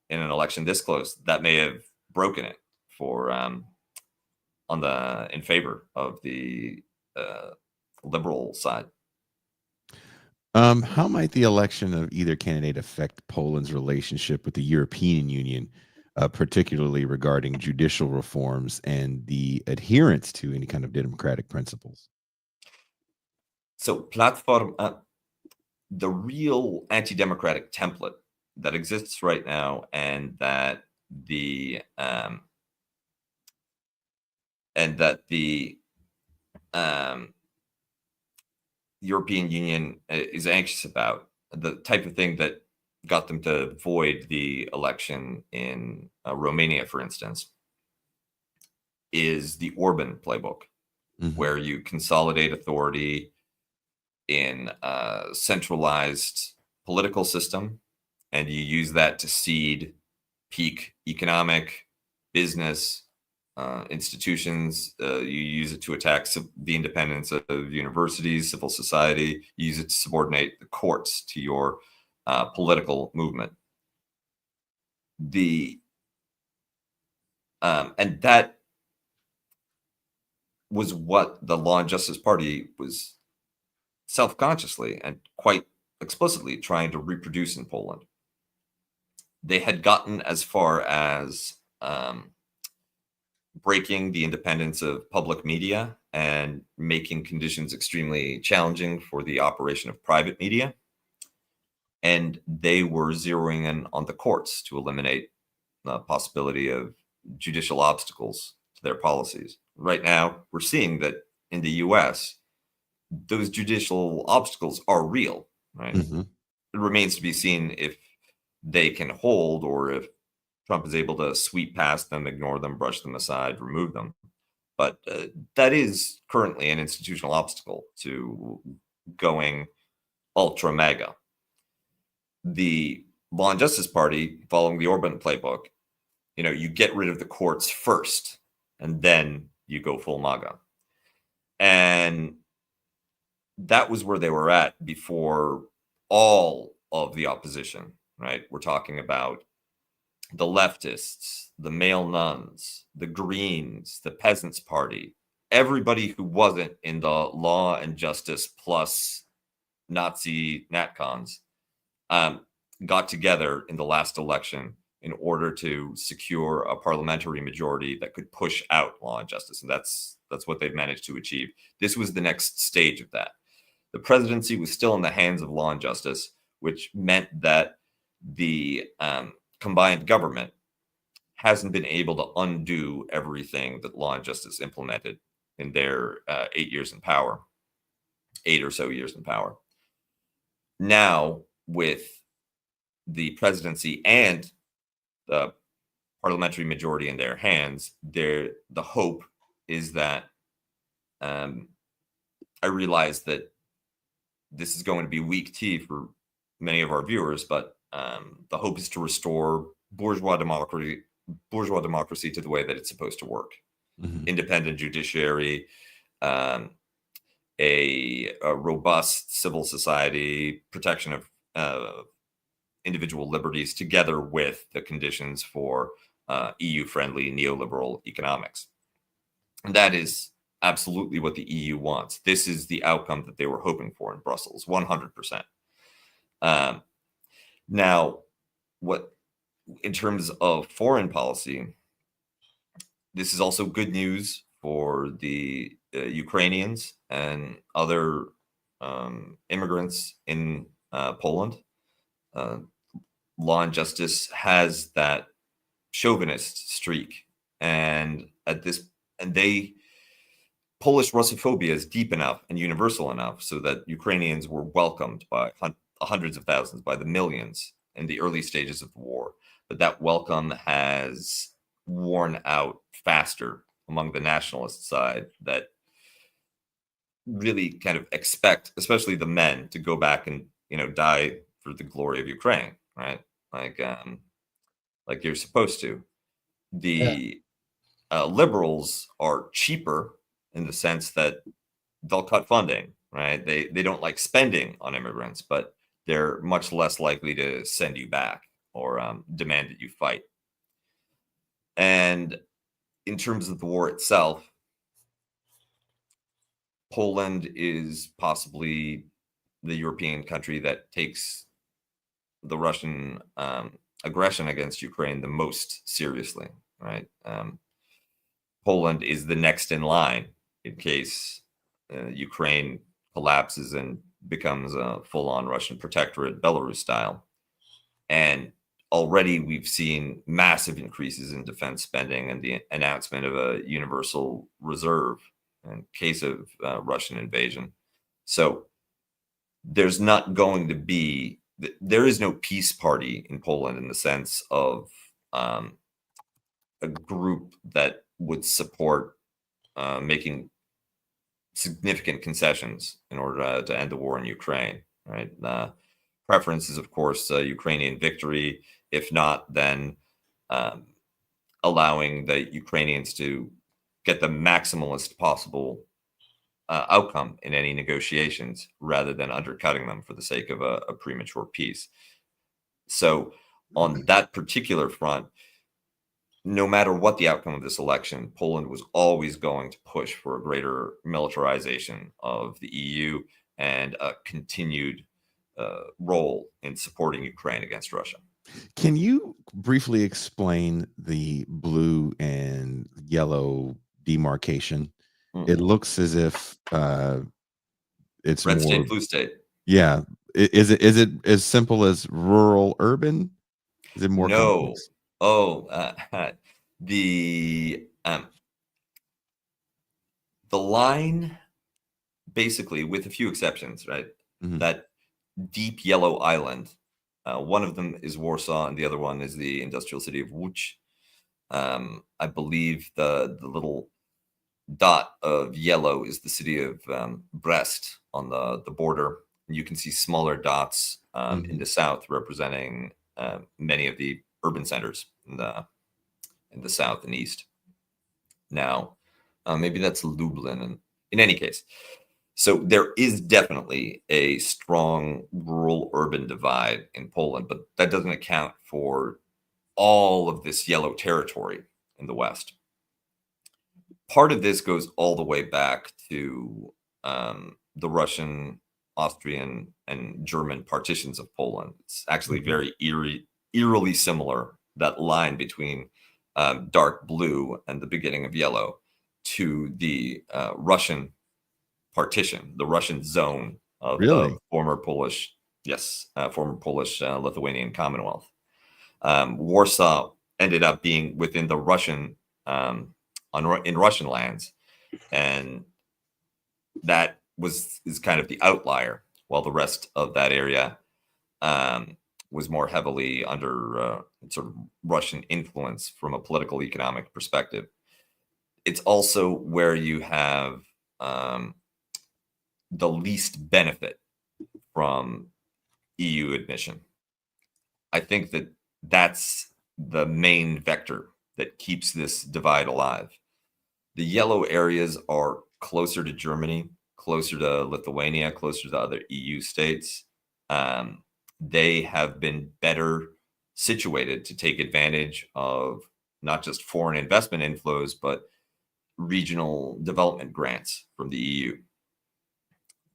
in an election this close, that may have broken it for in favor of the liberal side.
How might the election of either candidate affect Poland's relationship with the European Union, particularly regarding judicial reforms and the adherence to any kind of democratic principles?
So platform, the real anti-democratic template that exists right now, and that the European Union is anxious about, the type of thing that got them to void the election in Romania, for instance, is the Orban playbook, where you consolidate authority in a centralized political system, and you use that to seed peak economic, business, institutions. You use it to attack the independence of universities, civil society. You use it to subordinate the courts to your political movement. And that was what the Law and Justice Party was self-consciously and quite explicitly trying to reproduce in Poland. They had gotten as far as breaking the independence of public media and making conditions extremely challenging for the operation of private media. And they were zeroing in on the courts to eliminate the possibility of judicial obstacles to their policies. Right now, we're seeing that in the US, those judicial obstacles are real, right? It remains to be seen if they can hold, or if Trump is able to sweep past them, ignore them, brush them aside, remove them. But that is currently an institutional obstacle to going ultra mega. The Law and Justice Party, following the Orban playbook, you get rid of the courts first, and then you go full MAGA. And that was where they were at before all of the opposition, right? We're talking about the leftists, the male nuns, the Greens, the Peasants Party, everybody who wasn't in the Law and Justice plus Nazi NatCons got together in the last election in order to secure a parliamentary majority that could push out Law and Justice. And that's what they've managed to achieve. This was the next stage of that. The presidency was still in the hands of Law and Justice, which meant that the combined government hasn't been able to undo everything that Law and Justice implemented in their 8 years in power, 8 or so years in power. Now, with the presidency and the parliamentary majority in their hands, the hope is that I realize that this is going to be weak tea for many of our viewers, but the hope is to restore bourgeois democracy to the way that it's supposed to work. Mm-hmm. Independent judiciary, a robust civil society, protection of individual liberties, together with the conditions for EU-friendly neoliberal economics. And that is absolutely what the EU wants. This is the outcome that they were hoping for in Brussels, 100%. Now, in terms of foreign policy, this is also good news for the Ukrainians and other immigrants in Poland. Law and Justice has that chauvinist streak, and Polish Russophobia is deep enough and universal enough so that Ukrainians were welcomed by hundreds of thousands, by the millions in the early stages of the war. But that welcome has worn out faster among the nationalist side, that really kind of expect, especially the men, to go back and die for the glory of Ukraine, right? Like you're supposed to. The liberals are cheaper in the sense that they'll cut funding, right? They don't like spending on immigrants, but they're much less likely to send you back or demand that you fight. And in terms of the war itself, Poland is possibly the European country that takes the Russian aggression against Ukraine the most seriously, right? Poland is the next in line in case Ukraine collapses and becomes a full-on Russian protectorate, Belarus style. And already we've seen massive increases in defense spending and the announcement of a universal reserve in case of Russian invasion. So there is no peace party in Poland in the sense of a group that would support making significant concessions in order to end the war in Ukraine, right? Preference is, of course, Ukrainian victory. If not, then allowing the Ukrainians to get the maximalist possible outcome in any negotiations rather than undercutting them for the sake of a premature peace. So on that particular front, no matter what the outcome of this election, Poland was always going to push for a greater militarization of the EU and a continued role in supporting Ukraine against Russia.
Can you briefly explain the blue and yellow demarcation? It looks as if it's
red
more
state, blue state.
Yeah. Is it as simple as rural, urban? Is it more complex?
The line, basically, with a few exceptions, right? Mm-hmm. That deep yellow island, one of them is Warsaw, and the other one is the industrial city of Łódź. I believe the little dot of yellow is the city of Brest on the border. You can see smaller dots in the south representing many of the urban centers in the south and east. Now, maybe that's Lublin. And in any case, so there is definitely a strong rural-urban divide in Poland, but that doesn't account for all of this yellow territory in the West. Part of this goes all the way back to the Russian, Austrian, and German partitions of Poland. It's actually very eerily similar, that line between dark blue and the beginning of yellow, to the Russian partition, the Russian zone of the former Polish, Lithuanian Commonwealth. Warsaw ended up being within the Russian, in Russian lands, and that is kind of the outlier, while the rest of that area was more heavily under sort of Russian influence from a political economic perspective. It's also where you have the least benefit from EU admission. I think that that's the main vector that keeps this divide alive. The yellow areas are closer to Germany, closer to Lithuania, closer to other EU states. They have been better situated to take advantage of not just foreign investment inflows, but regional development grants from the EU.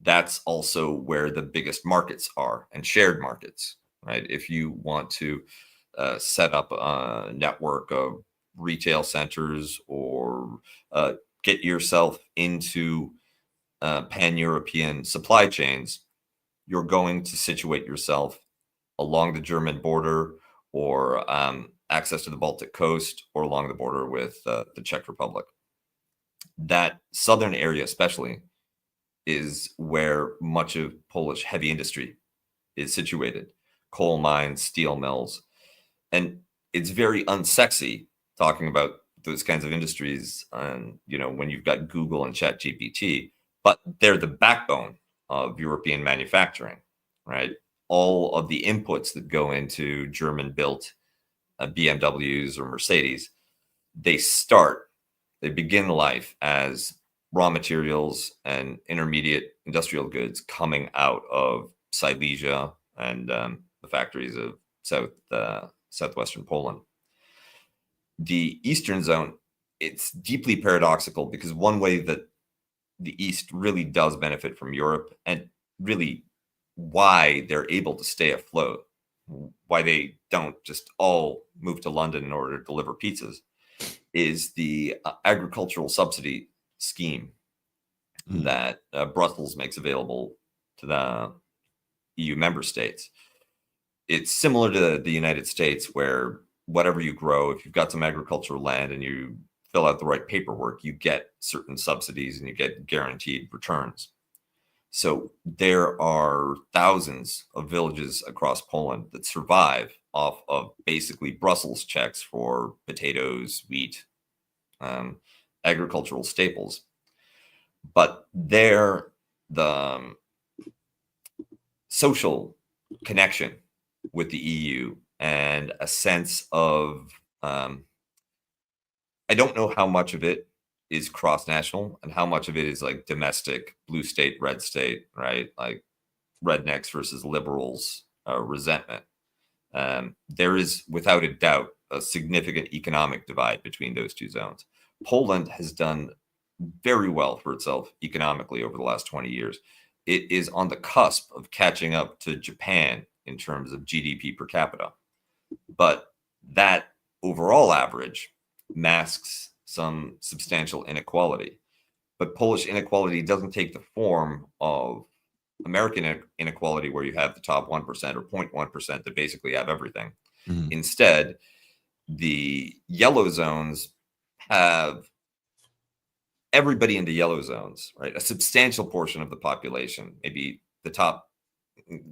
That's also where the biggest markets are, and shared markets, right? If you want to set up a network of retail centers or get yourself into pan-European supply chains, you're going to situate yourself along the German border, or access to the Baltic coast, or along the border with the Czech Republic. That southern area especially is where much of Polish heavy industry is situated: coal mines, steel mills. And it's very unsexy talking about those kinds of industries, when you've got Google and ChatGPT, but they're the backbone of European manufacturing, right? All of the inputs that go into German-built BMWs or Mercedes, they begin life as raw materials and intermediate industrial goods coming out of Silesia and the factories of southwestern Poland. The Eastern zone, it's deeply paradoxical, because one way that the East really does benefit from Europe, and really why they're able to stay afloat, why they don't just all move to London in order to deliver pizzas, is the agricultural subsidy scheme that Brussels makes available to the EU member states. It's similar to the United States, where whatever you grow, if you've got some agricultural land and you fill out the right paperwork, you get certain subsidies and you get guaranteed returns. So there are thousands of villages across Poland that survive off of basically Brussels checks for potatoes, wheat, agricultural staples. But there, the social connection with the EU and a sense of, I don't know how much of it is cross-national and how much of it is like domestic, blue state, red state, right? Like rednecks versus liberals resentment. There is, without a doubt, a significant economic divide between those two zones. Poland has done very well for itself economically over the last 20 years. It is on the cusp of catching up to Japan in terms of GDP per capita. But that overall average masks some substantial inequality. But Polish inequality doesn't take the form of American inequality, where you have the top 1% or 0.1% that basically have everything. Instead, the yellow zones have everybody in the yellow zones, right? A substantial portion of the population, maybe the top,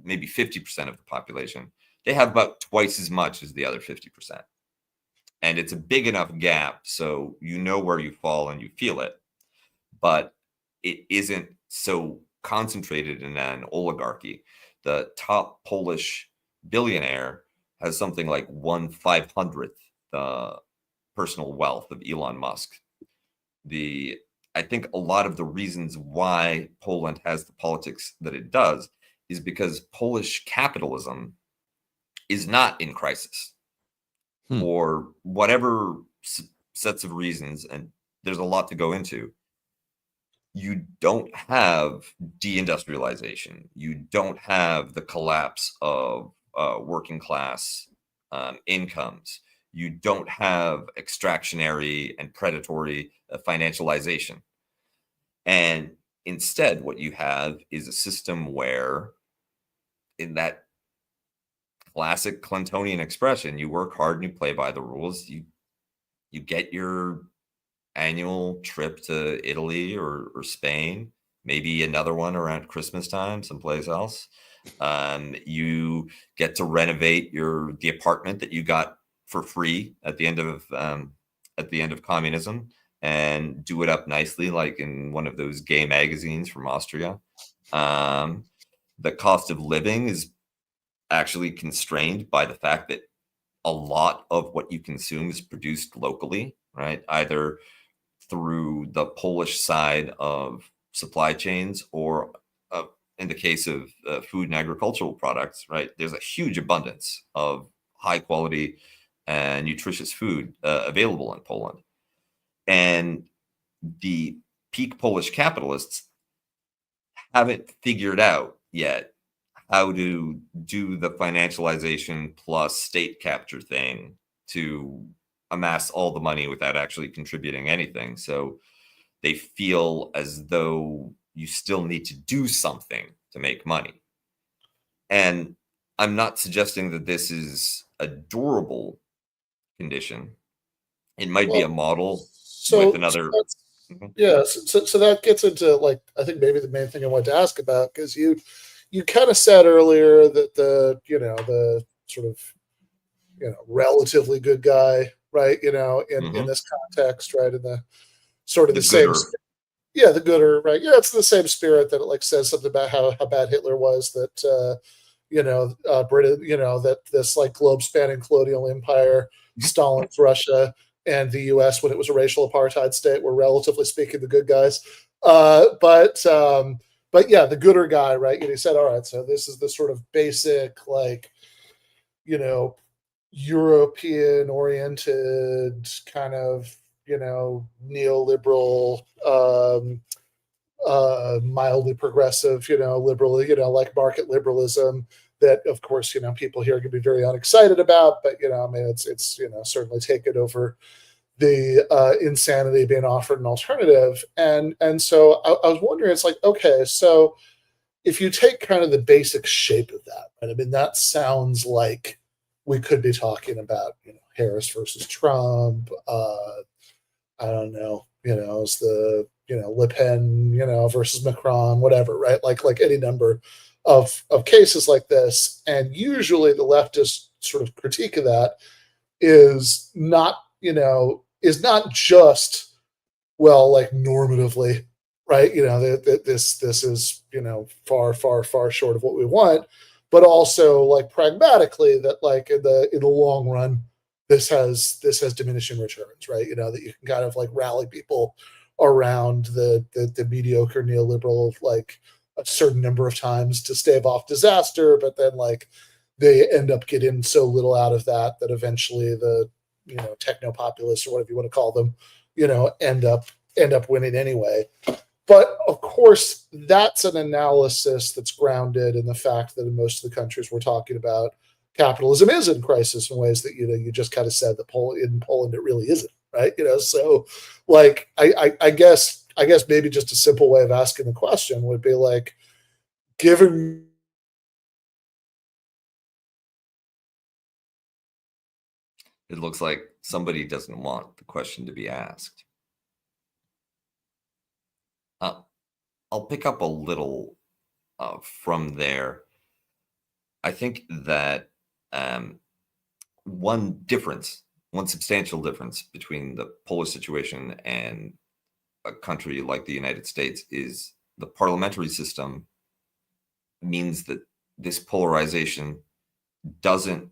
maybe 50% of the population, they have about twice as much as the other 50%. And it's a big enough gap, so you know where you fall and you feel it. but it isn't so concentrated in an oligarchy. The top Polish billionaire has something like 1/500th the personal wealth of Elon Musk. I think a lot of the reasons why Poland has the politics that it does is because Polish capitalism is not in crisis for whatever sets of reasons, and there's a lot to go into. You don't have deindustrialization. You don't have the collapse of working class incomes. You don't have extractionary and predatory financialization. And instead, what you have is a system where, in that classic Clintonian expression, you work hard and you play by the rules. You get your annual trip to Italy or Spain, maybe another one around Christmas time, someplace else. You get to renovate the apartment that you got for free at the end of communism, and do it up nicely, like in one of those gay magazines from Austria. The cost of living is actually constrained by the fact that a lot of what you consume is produced locally, right? Either through the Polish side of supply chains, or in the case of food and agricultural products, right? There's a huge abundance of high quality and nutritious food available in Poland. And the peak Polish capitalists haven't figured out yet how to do the financialization plus state capture thing to amass all the money without actually contributing anything. So they feel as though you still need to do something to make money. And I'm not suggesting that this is a durable condition. It might be a model with another.
So that gets into, like, I think maybe the main thing I wanted to ask about, because you kind of said earlier that the sort of relatively good guy, right, in this context, right, in the sort of the same the gooder, right, it's the same spirit that it like says something about how bad Hitler was, that Britain, that this like globe spanning colonial empire, Stalin's Russia, and the US, when it was a racial apartheid state, were relatively speaking the good guys. But yeah, the gooder guy, right? And he said, all right, so this is the sort of basic, like, European oriented kind of, neoliberal, mildly progressive, liberal, like market liberalism, that of course, people here can be very unexcited about, but I mean, it's certainly taken over the insanity being offered an alternative. And so I was wondering, it's like, okay, so if you take kind of the basic shape of that, right? I mean, that sounds like we could be talking about, Harris versus Trump. I don't know, it's the, Le Pen, versus Macron, whatever, right? Like any number of cases like this. And usually the leftist sort of critique of that is not just, well, like normatively, right? This is, far, far, far short of what we want, but also like pragmatically, that like in the long run, this has diminishing returns, right? That you can kind of like rally people around the mediocre neoliberal, like a certain number of times to stave off disaster, but then like they end up getting so little out of that eventually the technopopulists, or whatever you want to call them, end up winning anyway. But of course, that's an analysis that's grounded in the fact that in most of the countries we're talking about, capitalism is in crisis in ways that you just kind of said that in Poland it really isn't, right? So like I guess maybe just a simple way of asking the question would be like, given.
It looks like somebody doesn't want the question to be asked. I'll pick up a little from there. I think that one substantial difference between the Polish situation and a country like the United States is the parliamentary system means that this polarization doesn't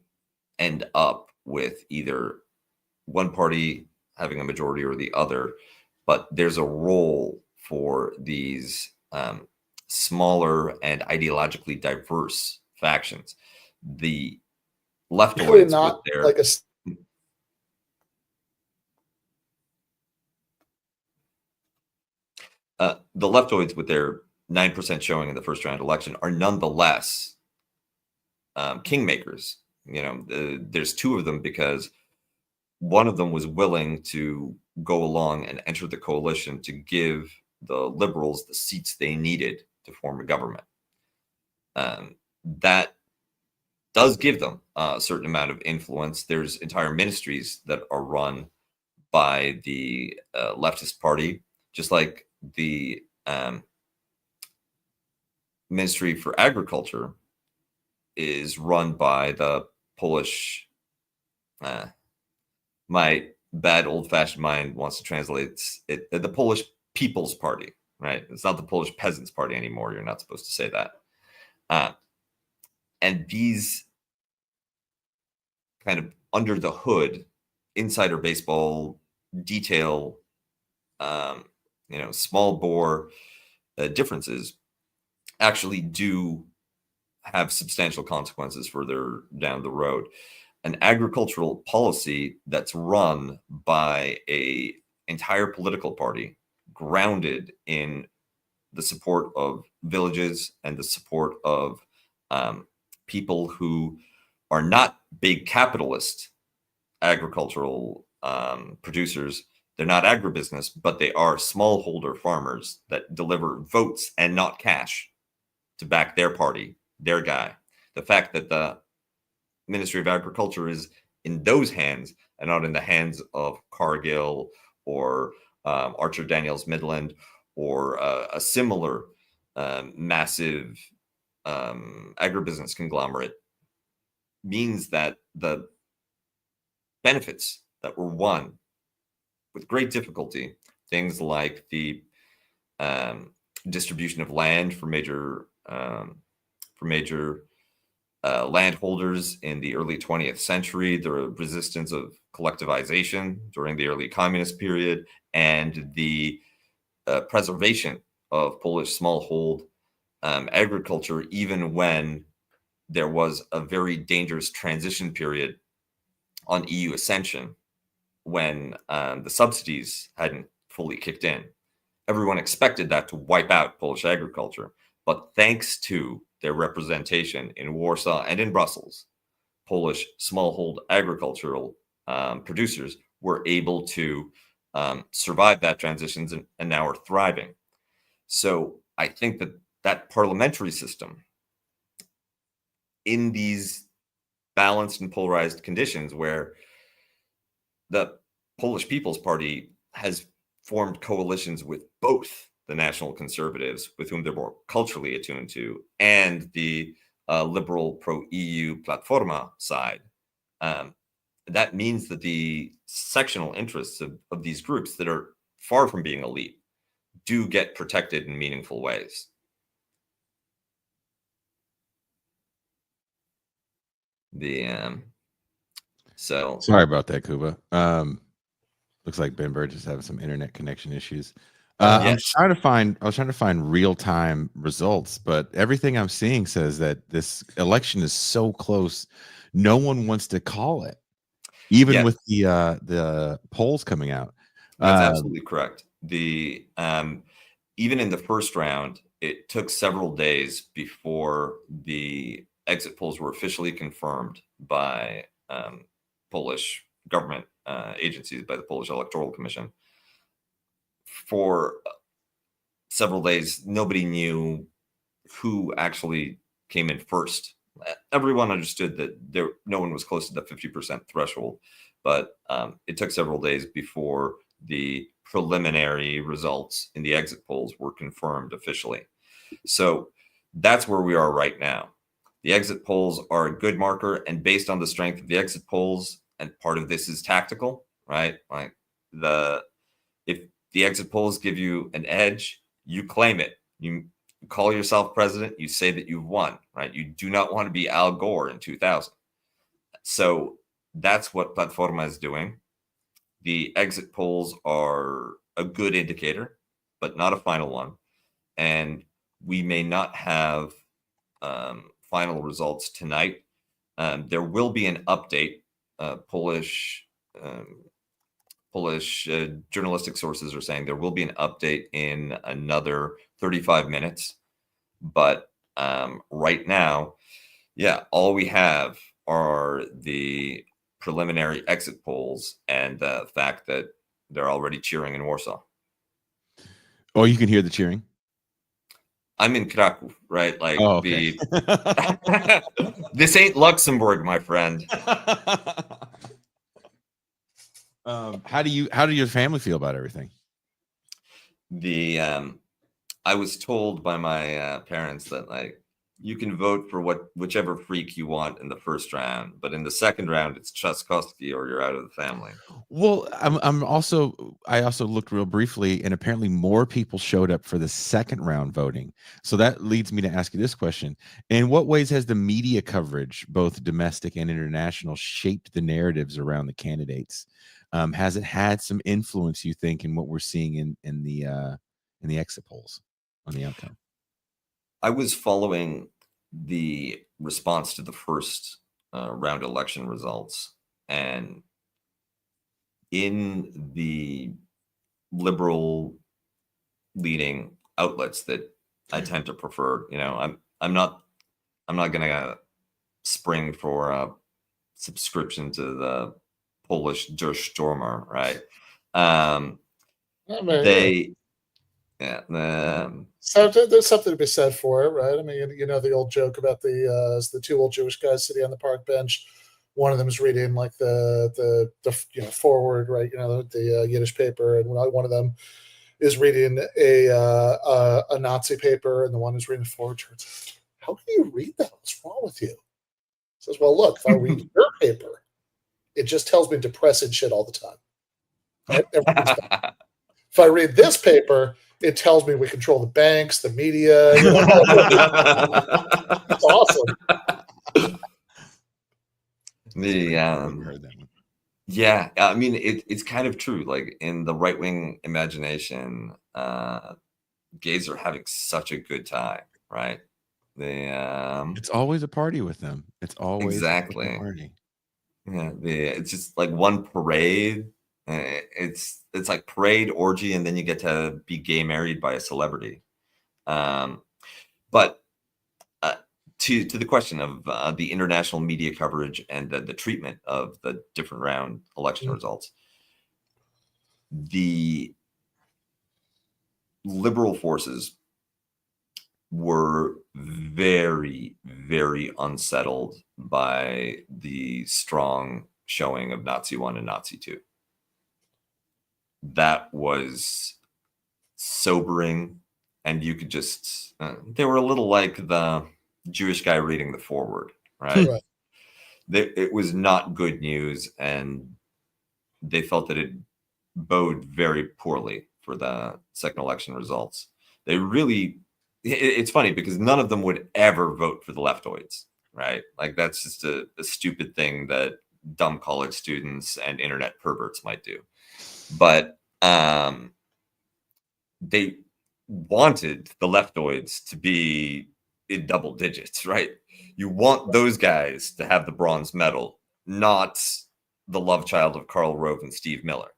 end up with either one party having a majority or the other, but there's a role for these smaller and ideologically diverse factions. The leftoids
Really not
with their
like a
the leftoids with their 9% showing in the first round election are nonetheless kingmakers. There's two of them because one of them was willing to go along and enter the coalition to give the liberals the seats they needed to form a government. That does give them a certain amount of influence. There's entire ministries that are run by the leftist party, just like the Ministry for Agriculture is run by the Polish. My bad old-fashioned mind wants to translate it the Polish People's Party, right? It's not the Polish Peasants' Party anymore. You're not supposed to say that. And these kind of under the hood, insider baseball detail, small bore differences actually do have substantial consequences further down the road. An agricultural policy that's run by an entire political party grounded in the support of villages and the support of people who are not big capitalist agricultural producers. They're not agribusiness, but they are smallholder farmers that deliver votes and not cash to back their party, their guy. The fact that the Ministry of Agriculture is in those hands and not in the hands of Cargill or Archer Daniels Midland or a similar massive agribusiness conglomerate means that the benefits that were won with great difficulty, things like the distribution of land for major landholders in the early 20th century, the resistance of collectivization during the early communist period, and the preservation of Polish smallhold agriculture, even when there was a very dangerous transition period on EU ascension when the subsidies hadn't fully kicked in. Everyone expected that to wipe out Polish agriculture, but thanks to their representation in Warsaw and in Brussels, Polish smallhold agricultural producers were able to survive that transitions and now are thriving. So I think that parliamentary system in these balanced and polarized conditions where the Polish People's Party has formed coalitions with both the National Conservatives, with whom they're more culturally attuned to, and the liberal pro-EU Platforma side. That means that the sectional interests of these groups that are far from being elite do get protected in meaningful ways. So
sorry about that, Kuba. Looks like Ben Burge is having some internet connection issues.
Yes.
I was trying to find real-time results, but everything I'm seeing says that this election is so close, no one wants to call it, even
Yes.
with the polls coming out.
That's absolutely correct. The even in the first round, it took several days before the exit polls were officially confirmed by Polish government agencies, by the Polish Electoral Commission. For several days, nobody knew who actually came in first. Everyone understood that no one was close to the 50% threshold, but it took several days before the preliminary results in the exit polls were confirmed officially. So that's where we are right now. The exit polls are a good marker, and based on the strength of the exit polls, and part of this is tactical, right? Like if the exit polls give you an edge, you claim it. You call yourself president, you say that you've won, right? You do not want to be Al Gore in 2000. So that's what Platforma is doing. The exit polls are a good indicator, but not a final one. And we may not have final results tonight. There will be an update. Polish journalistic sources are saying there will be an update in another 35 minutes. But right now, all we have are the preliminary exit polls and the fact that they're already cheering in Warsaw.
Oh, you can hear the cheering?
I'm in Krakow, right? Like,
oh, okay.
This ain't Luxembourg, my friend.
How do your family feel about everything?
I was told by my parents that, like, you can vote for whichever freak you want in the first round, but in the second round, it's Trzaskowski or you're out of the family.
Well, I also looked real briefly, and apparently more people showed up for the second round voting. So that leads me to ask you this question: in what ways has the media coverage, both domestic and international, shaped the narratives around the candidates? Has it had some influence, you think, in what we're seeing in the exit polls on the outcome?
I was following the response to the first round election results, and in the liberal leading outlets that I tend to prefer, I'm not gonna spring for a subscription to the Polish Der Stürmer, right?
So there's something to be said for it, right? I mean, the old joke about the two old Jewish guys sitting on the park bench. One of them is reading like the forward, right? The Yiddish paper, and one of them is reading a Nazi paper, and the one who's reading the forward turns. How can you read that? What's wrong with you? Says, well, look, if I read your paper, it just tells me depressing shit all the time. Right? If I read this paper, it tells me we control the banks, the media. It's awesome.
Heard that one.
Yeah, I mean, it's kind of true. Like, in the right-wing imagination, gays are having such a good time, right?
It's always a party with them. It's always
exactly
a party.
Yeah, it's just like one parade. It's like parade, orgy, and then you get to be gay married by a celebrity. But to the question of the international media coverage and the treatment of the different round election results, the liberal forces were very, very unsettled by the strong showing of Nazi 1 and Nazi 2. That was sobering, and you could just they were a little like the Jewish guy reading the forward, right? It was not good news, and they felt that it bode very poorly for the second election results. They really, it's funny because none of them would ever vote for the leftoids, right? Like, that's just a stupid thing that dumb college students and internet perverts might do. But they wanted the leftoids to be in double digits, right? You want those guys to have the bronze medal, not the love child of Karl Rove and Steve Miller.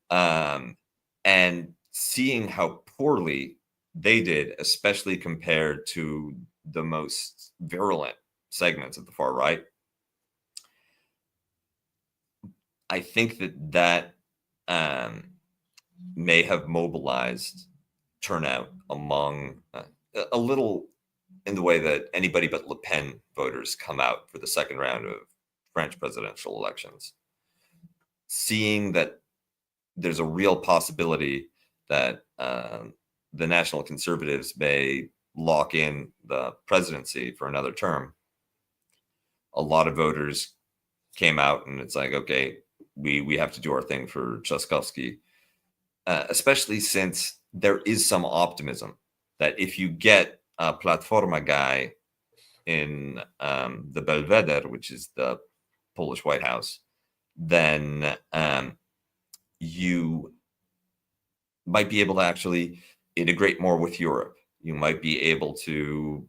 And seeing how poorly they did, especially compared to the most virulent segments of the far right, I think that may have mobilized turnout among a little in the way that anybody but Le Pen voters come out for the second round of French presidential elections. Seeing that there's a real possibility that the National Conservatives may lock in the presidency for another term, a lot of voters came out, and it's like, okay, we have to do our thing for Trzaskowski. especially since there is some optimism that if you get a Platforma guy in the Belvedere, which is the Polish White House, then you might be able to actually integrate more with Europe. You might be able to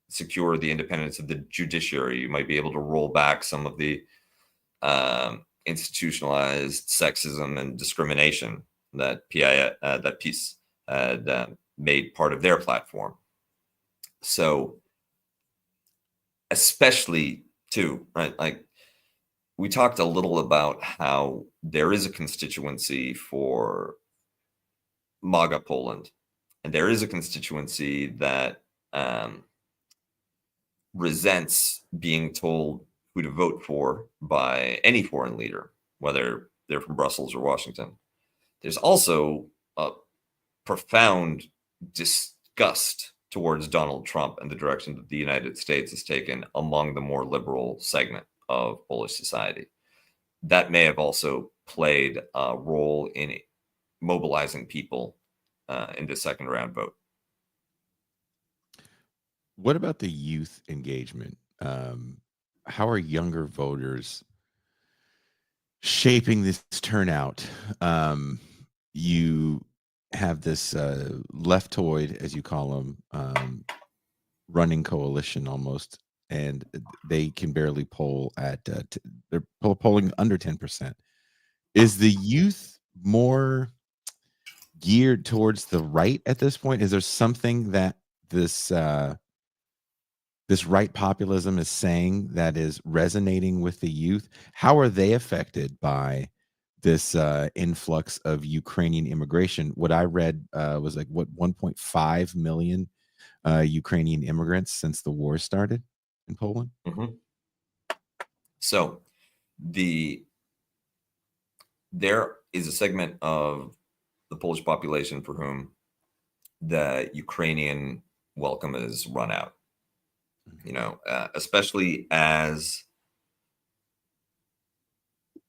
secure the independence of the judiciary. You might be able to roll back some of the institutionalized sexism and discrimination that PiS had made part of their platform. So, especially too, right? Like we talked a little about how there is a constituency for MAGA Poland, and there is a constituency that resents being told who to vote for by any foreign leader, whether they're from Brussels or Washington. There's also a profound disgust towards Donald Trump and the direction that the United States has taken among the more liberal segment of Polish society. That may have also played a role in mobilizing people in the second round vote.
What about the youth engagement? How are younger voters shaping this turnout? You have this leftoid, as you call them, running coalition almost, and they can barely poll at they're polling under 10%. Is the youth more geared towards the right at this point? Is there something that this right populism is saying that is resonating with the youth? How are they affected by this influx of Ukrainian immigration? What I read was like 1.5 million Ukrainian immigrants since the war started in Poland.
Mm-hmm. So there is a segment of the Polish population for whom the Ukrainian welcome is run out. You know, especially as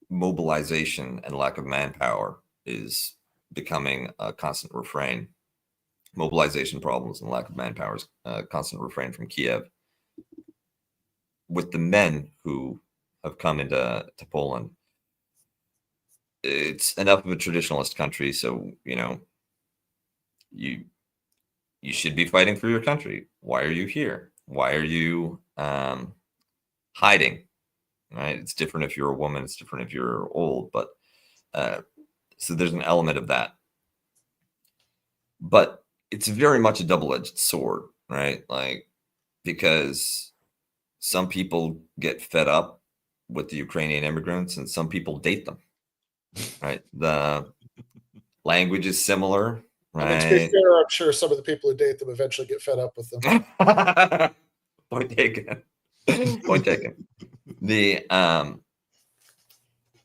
mobilization and lack of manpower is becoming a constant refrain. Mobilization problems and lack of manpower is a constant refrain from Kiev. With the men who have come into Poland, it's enough of a traditionalist country, so you know you should be fighting for your country. Why are you here? Why are you hiding? Right? It's different if you're a woman. It's different if you're old. But so there's an element of that. But it's very much a double-edged sword, right? Like because some people get fed up with the Ukrainian immigrants, and some people date them. Right? The language is similar. Right?
I mean, to be fair, I'm sure some of the people who date them eventually get fed up with them.
Point taken. Point taken. The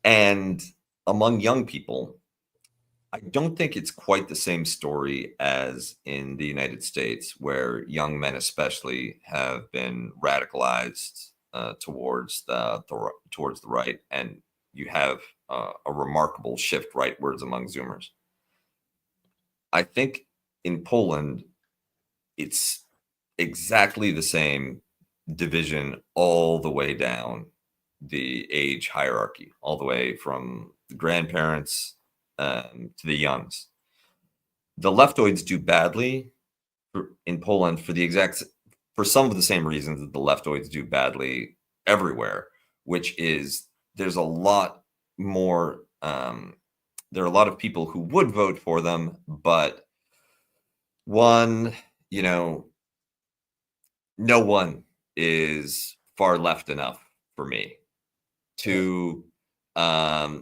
and among young people, I don't think it's quite the same story as in the United States, where young men especially have been radicalized towards the right, and you have a remarkable shift rightwards among Zoomers. I think in Poland, it's exactly the same division all the way down the age hierarchy, all the way from the grandparents to the youngs. The leftoids do badly in Poland for some of the same reasons that the leftoids do badly everywhere, which is there's a lot more. There are a lot of people who would vote for them, but one, you know, no one is far left enough for me. Two, I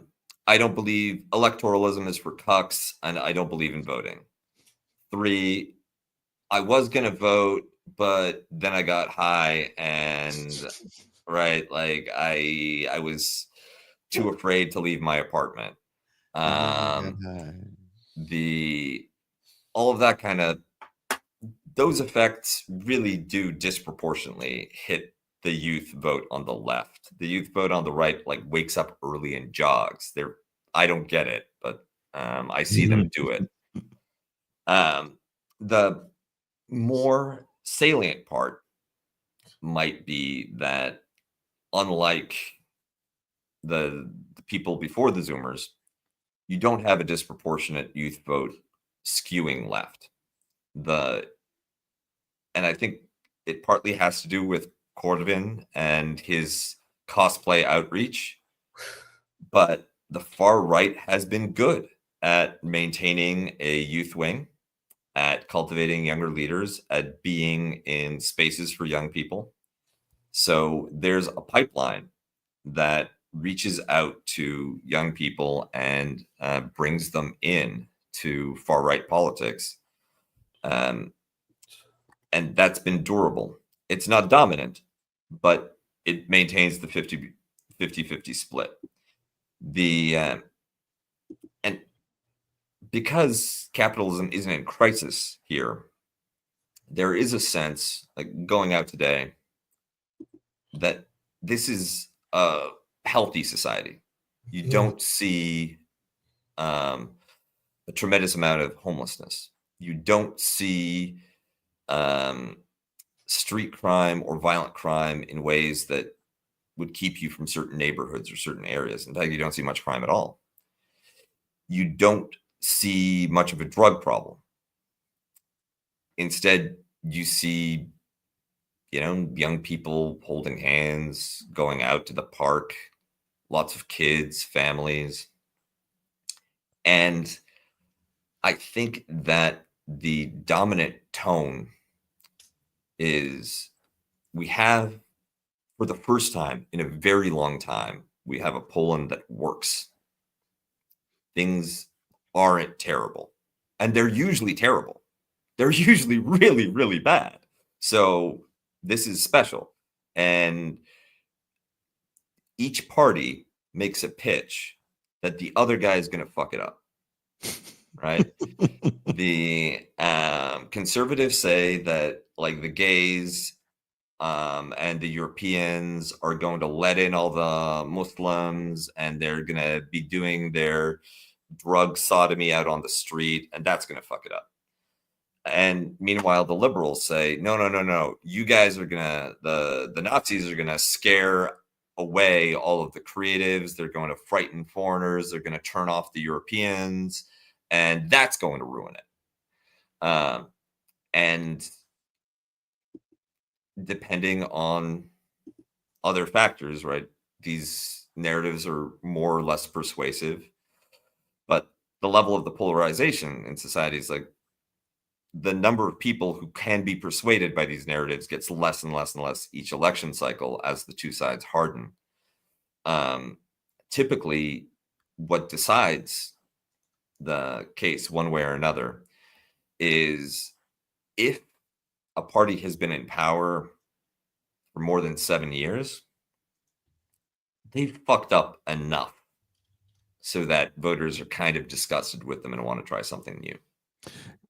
don't believe electoralism is for cucks, and I don't believe in voting. Three, I was going to vote, but then I got high and right, like I was too afraid to leave my apartment. All of that kind of, those effects really do disproportionately hit the youth vote on the left. The youth vote on the right like wakes up early and jogs. I don't get it, but I see them do it. The more salient part might be that, unlike the people before the Zoomers, you don't have a disproportionate youth vote skewing left. And I think it partly has to do with Corvin and his cosplay outreach, but the far right has been good at maintaining a youth wing, at cultivating younger leaders, at being in spaces for young people. So there's a pipeline that reaches out to young people and brings them in to far right politics. And that's been durable. It's not dominant, but it maintains the 50-50 split. And because capitalism isn't in crisis here, there is a sense, like going out today, that this is a healthy society. You don't see a tremendous amount of homelessness. You don't see street crime or violent crime in ways that would keep you from certain neighborhoods or certain areas. In fact, you don't see much crime at all. You don't see much of a drug problem. Instead, you see, young people holding hands, going out to the park, lots of kids, families. And I think that the dominant tone is, we have, for the first time in a very long time, we have a Poland that works. Things aren't terrible. And they're usually terrible. They're usually really, really bad. So this is special. And each party makes a pitch that the other guy is going to fuck it up. Right? The conservatives say that, like, the gays and the Europeans are going to let in all the Muslims, and they're going to be doing their drug sodomy out on the street, and that's going to fuck it up. And meanwhile, the liberals say, no, you guys are going to, the Nazis are going to scare away all of the creatives. They're going to frighten foreigners. They're going to turn off the Europeans, and that's going to ruin it. And depending on other factors, right, these narratives are more or less persuasive, but the level of the polarization in society is, like, the number of people who can be persuaded by these narratives gets less and less and less each election cycle as the two sides harden. Typically, what decides the case one way or another is, if a party has been in power for more than 7 years, they've fucked up enough so that voters are kind of disgusted with them and want to try something new.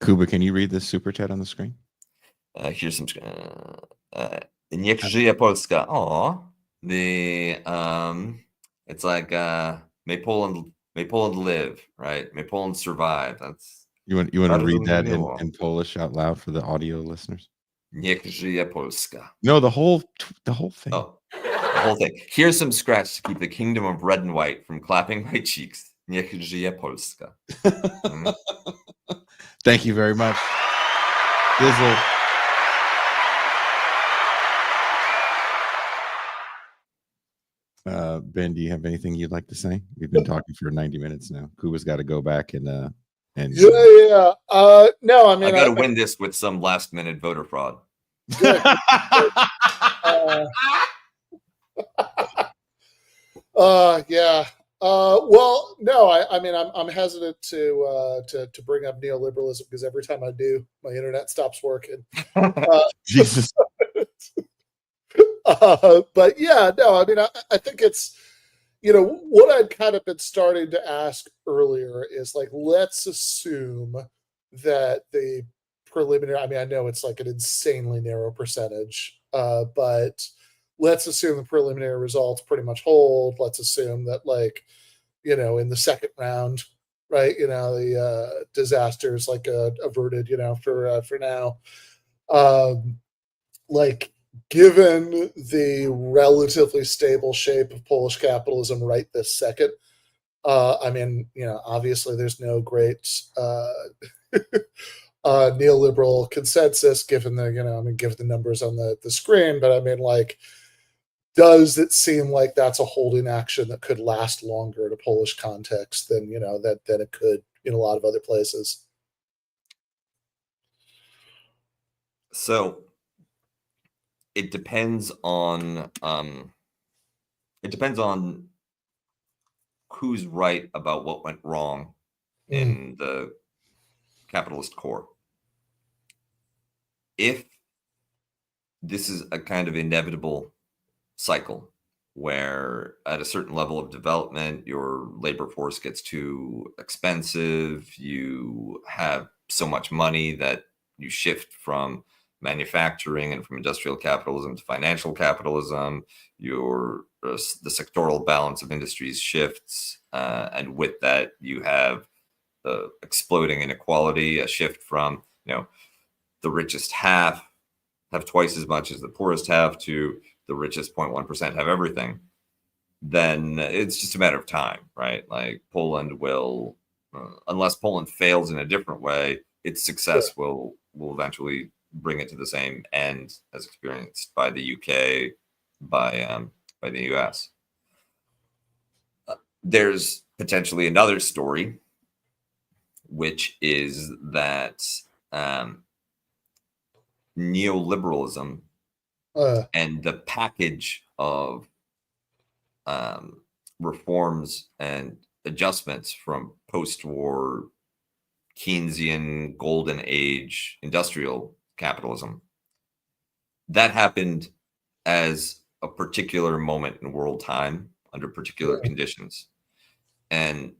Kuba, can you read this super chat on the screen?
Here's some. Niech żyje Polska. Oh, it's like may Poland live, right? May Poland survive. That's,
you want to read that in Polish out loud for the audio listeners?
Niech żyje Polska.
No, the whole thing.
Oh, the whole thing. Here's some scratch to keep the kingdom of red and white from clapping my cheeks. Niech żyje Polska.
Thank you very much, Dizzle. Ben, do you have anything you'd like to say? We've been talking for 90 minutes now. Kuba's got to go back and
no, I mean,
I got to win this with some last minute voter fraud.
Good. Yeah. Well, no, I mean, I'm hesitant to bring up neoliberalism, because every time I do, my internet stops working.
Jesus.
But yeah, no, I mean, I think it's, what I'd kind of been starting to ask earlier is, like, let's assume that the preliminary, I mean, I know it's like an insanely narrow percentage, but let's assume the preliminary results pretty much hold. Let's assume that, like, in the second round, right? The disasters like averted, for now. Like, given the relatively stable shape of Polish capitalism right this second, I mean, obviously there's no great neoliberal consensus given given the numbers on the screen, but I mean, like, does it seem like that's a holding action that could last longer in a Polish context than than it could in a lot of other places?
So it depends on who's right about what went wrong in the capitalist core. If this is a kind of inevitable cycle where at a certain level of development, your labor force gets too expensive, you have so much money that you shift from manufacturing and from industrial capitalism to financial capitalism, the sectoral balance of industries shifts, and with that you have exploding inequality, a shift from the richest half have twice as much as the poorest have to the richest 0.1% have everything, then it's just a matter of time, right? Like Poland will, unless Poland fails in a different way, its success will eventually bring it to the same end as experienced by the UK, by the US. There's potentially another story, which is that neoliberalism and the package of reforms and adjustments from post-war Keynesian golden age industrial capitalism, that happened as a particular moment in world time under particular conditions. And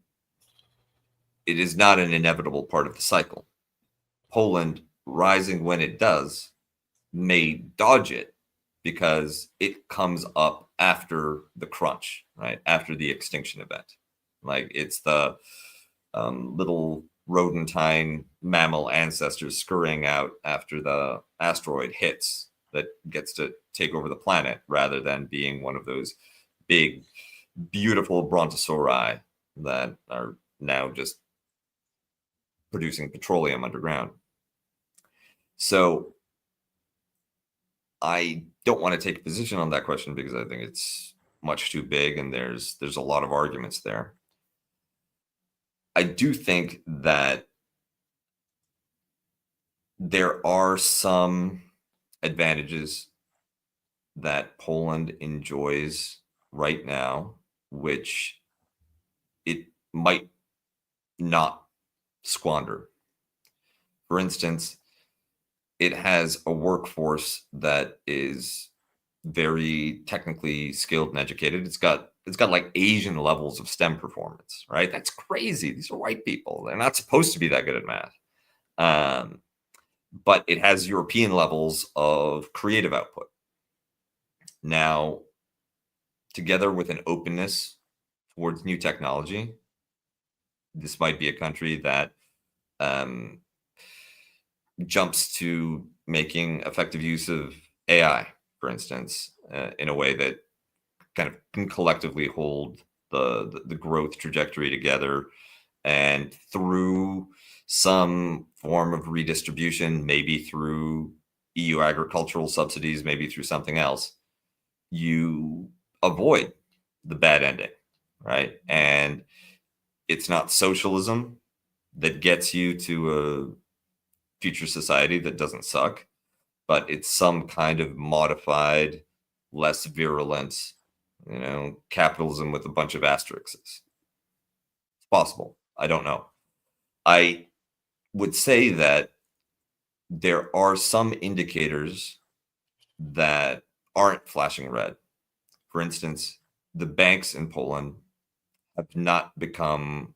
it is not an inevitable part of the cycle. Poland rising when it does may dodge it because it comes up after the crunch, right? After the extinction event. Like it's the little rodentine mammal ancestors scurrying out after the asteroid hits that gets to take over the planet rather than being one of those big, beautiful brontosauri that are now just producing petroleum underground. So I don't want to take a position on that question because I think it's much too big and there's a lot of arguments there. I do think that there are some advantages that Poland enjoys right now, which it might not squander. For instance, it has a workforce that is very technically skilled and educated. It's got like Asian levels of STEM performance, right? That's crazy. These are white people. They're not supposed to be that good at math. But it has European levels of creative output. Now, together with an openness towards new technology, this might be a country that jumps to making effective use of AI, for instance, in a way that kind of can collectively hold the growth trajectory together, and through some form of redistribution, maybe through EU agricultural subsidies, maybe through something else, you avoid the bad ending, right? And it's not socialism that gets you to a future society that doesn't suck, but it's some kind of modified, less virulent, capitalism with a bunch of asterisks. It's possible. I don't know. I would say that there are some indicators that aren't flashing red. For instance, the banks in Poland have not become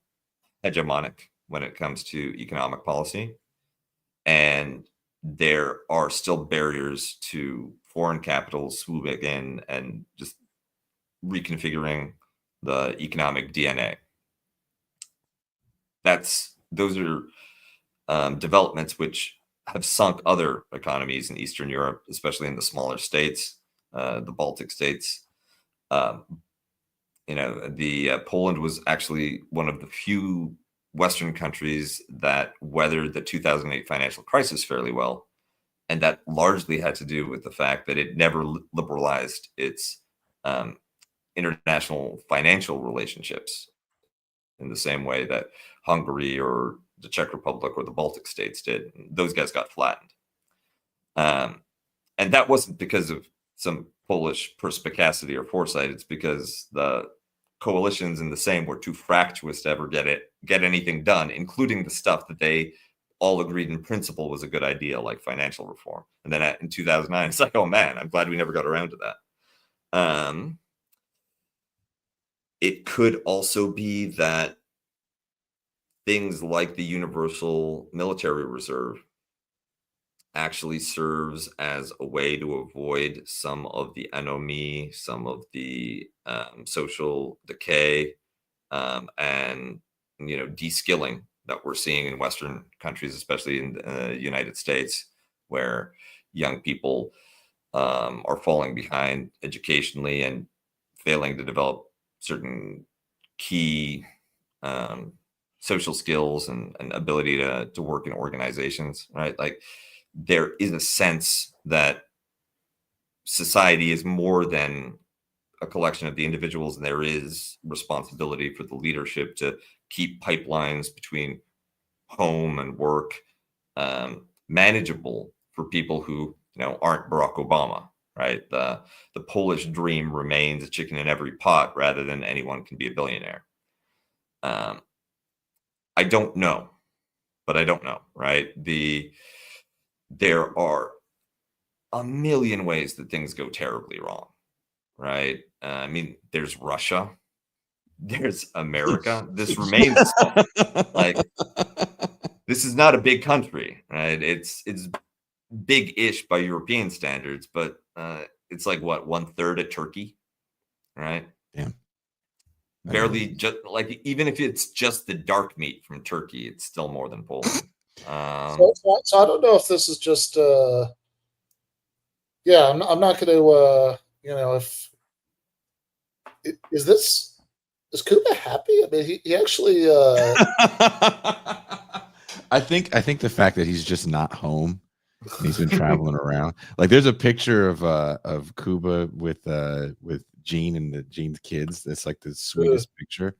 hegemonic when it comes to economic policy. And there are still barriers to foreign capital swooping in and just reconfiguring the economic DNA. those are developments which have sunk other economies in Eastern Europe, especially in the smaller states, the Baltic states. Poland was actually one of the few Western countries that weathered the 2008 financial crisis fairly well. And that largely had to do with the fact that it never liberalized its international financial relationships in the same way that Hungary or the Czech Republic or the Baltic states did. Those guys got flattened. And that wasn't because of some Polish perspicacity or foresight. It's because the coalitions in the same were too fractious to ever get anything done, including the stuff that they all agreed in principle was a good idea, like financial reform. And then in 2009, it's like, oh man, I'm glad we never got around to that. It could also be that things like the Universal Military Reserve actually serves as a way to avoid some of the anomie, some of the social decay, and de-skilling that we're seeing in Western countries, especially in the United States, where young people are falling behind educationally and failing to develop certain key social skills and ability to work in organizations, right? Like, there is a sense that society is more than a collection of the individuals, and there is responsibility for the leadership to keep pipelines between home and work manageable for people who aren't Barack Obama, right? The Polish dream remains a chicken in every pot rather than anyone can be a billionaire. I don't know, but I don't know, right? There are a million ways that things go terribly wrong, right? I mean, there's Russia, there's America. This remains like, this is not a big country, right? It's big-ish by European standards, but it's like what, 1/3 of Turkey, right?
Yeah.
Barely, just like, even if it's just the dark meat from Turkey, it's still more than Poland.
So I don't know if this is just I'm not going to if is Kuba happy? I mean, he actually
I think the fact that he's just not home and he's been traveling around. Like, there's a picture of Kuba with Gene and Gene's kids. That's like the sweetest picture.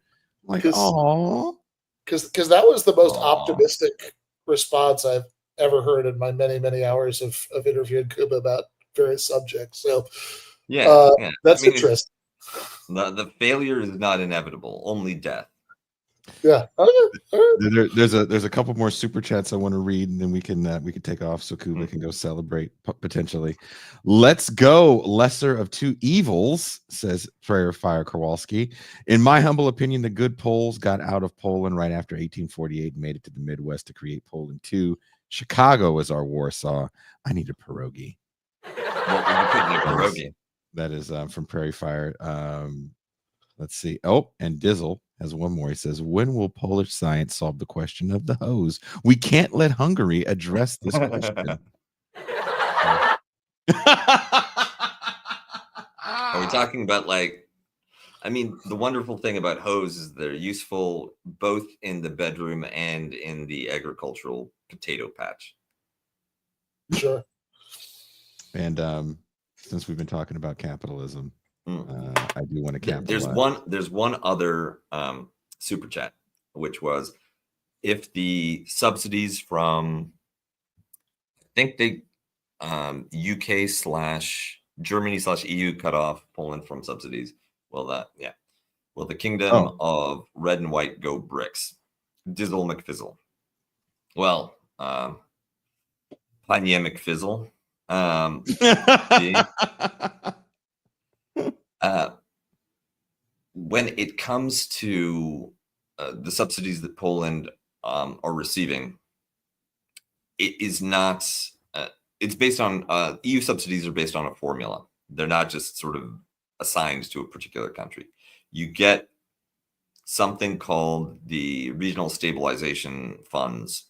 Like, oh,
because that was the most
Aww.
optimistic response I've ever heard in my many hours of interviewing Kuba about various subjects. So that's interesting.
The failure is not inevitable, only death.
Yeah.
There's a couple more super chats I want to read, and then we can take off so Kuba can go celebrate potentially. Let's go. Lesser of two evils, says Prayer Fire Kowalski. In my humble opinion, the good Poles got out of Poland right after 1848 and made it to the Midwest to create Poland 2. Chicago is our Warsaw. I need a pierogi.
What would you put in a pierogi?
That is from Prairie Fire. Let's see. Oh, and Dizzle has one more. He says, when will Polish science solve the question of the hose? We can't let Hungary address this question.
Are we talking about, like, I mean, the wonderful thing about hose is they're useful both in the bedroom and in the agricultural potato patch.
Sure.
And since we've been talking about capitalism, I do want to capitalize.
There's one other super chat, which was, if the subsidies from, I think they UK/Germany/EU cut off Poland from subsidies, will the kingdom of red and white go BRICS? Dizzle McFizzle. Well, Panie McFizzle. When it comes to the subsidies that Poland are receiving, it is not. It's based on EU subsidies are based on a formula. They're not just sort of assigned to a particular country. You get something called the regional stabilization funds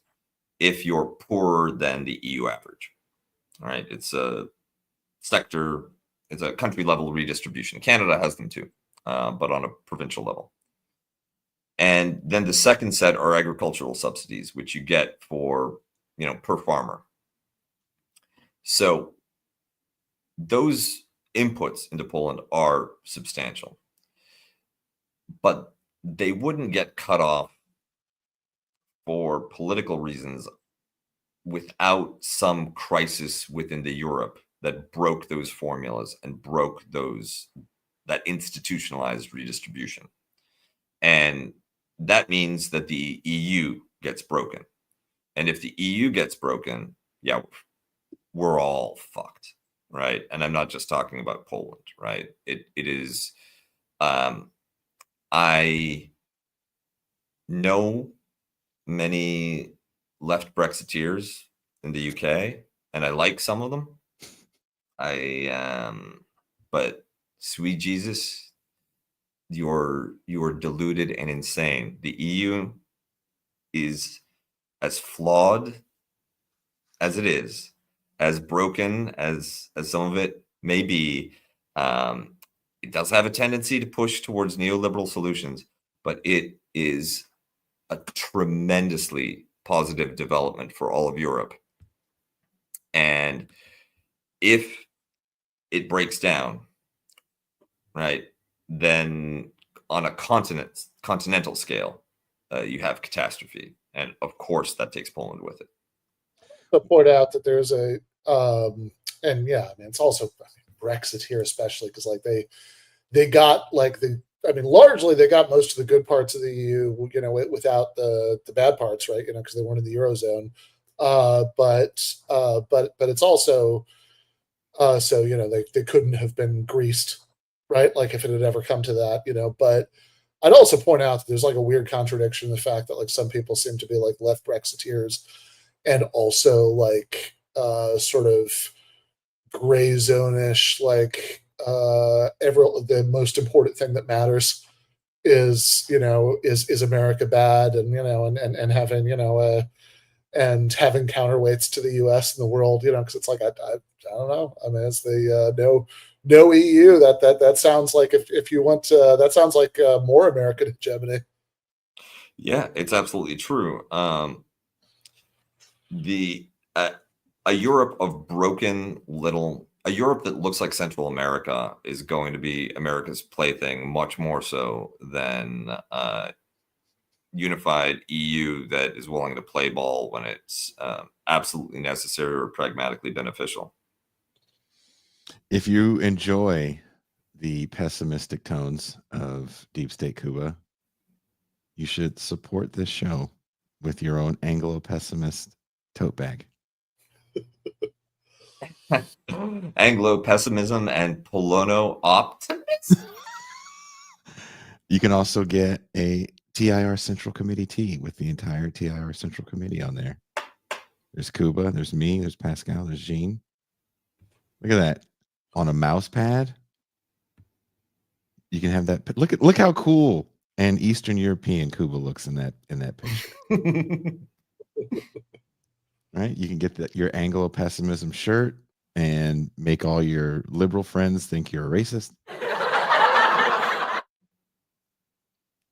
if you're poorer than the EU average. All right, it's a sector, it's a country level redistribution. Canada has them too, but on a provincial level. And then the second set are agricultural subsidies, which you get for, per farmer. So those inputs into Poland are substantial, but they wouldn't get cut off for political reasons without some crisis within the Europe that broke those formulas and broke that institutionalized redistribution. And that means that the EU gets broken. And if the EU gets broken, yeah, we're all fucked, right? And I'm not just talking about Poland, right? It is, I know many left Brexiteers in the UK, and I like some of them. But sweet Jesus, you're deluded and insane. The EU is as flawed as it is, as broken as some of it may be. It does have a tendency to push towards neoliberal solutions, but it is a tremendously positive development for all of Europe. And if it breaks down, right, then on a continental scale, you have catastrophe. And of course, that takes Poland with it.
To point out that there's and yeah, I mean, it's also Brexit here, especially because like they got like largely they got most of the good parts of the EU, without the bad parts, right? Because they weren't in the Eurozone. But it's also so they couldn't have been greased, right? Like if it had ever come to that, But I'd also point out that there's like a weird contradiction in the fact that like some people seem to be like left Brexiteers and also like sort of gray zone-ish, like the most important thing that matters is America bad, and and having and having counterweights to the U.S. and the world, because it's like I don't know. I mean, it's the no EU. That sounds like if you want that sounds like more American hegemony.
Yeah, it's absolutely true. A Europe of broken a Europe that looks like Central America is going to be America's plaything much more so than unified EU that is willing to play ball when it's absolutely necessary or pragmatically beneficial.
If you enjoy the pessimistic tones of Deep State Cuba, you should support this show with your own Anglo-pessimist tote bag.
Anglo-pessimism and Polono-optimism.
You can also get a TIR Central Committee tee with the entire TIR Central Committee on there. There's Cuba, there's me, there's Pascal, there's Jean. Look at that. On a mouse pad. You can have that. Look how cool and Eastern European Cuba looks in that picture. Right? You can get your Anglo-pessimism shirt and make all your liberal friends think you're a racist.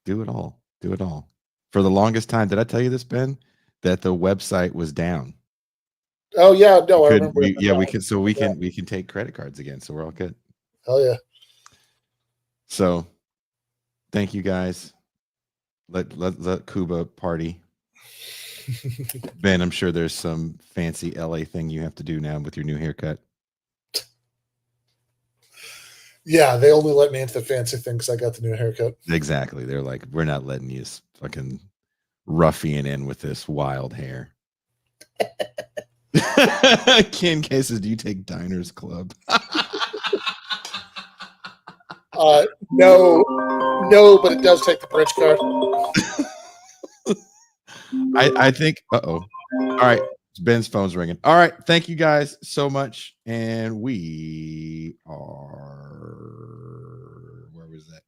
Do it all. Do it all. For the longest time, did I tell you this, Ben? That the website was down.
Oh yeah, no, I remember.
We can. So we can take credit cards again. So we're all good.
Hell yeah.
So, thank you guys. Let Cuba party. Ben, I'm sure there's some fancy LA thing you have to do now with your new haircut.
Yeah, they only let me into the fancy thing because I got the new haircut.
Exactly. They're like, we're not letting you fucking ruffian in with this wild hair. Ken cases, do you take Diners Club?
No, but it does take the bridge card.
I think. All right, Ben's phone's ringing. All right, thank you guys so much, and we are. Where was that?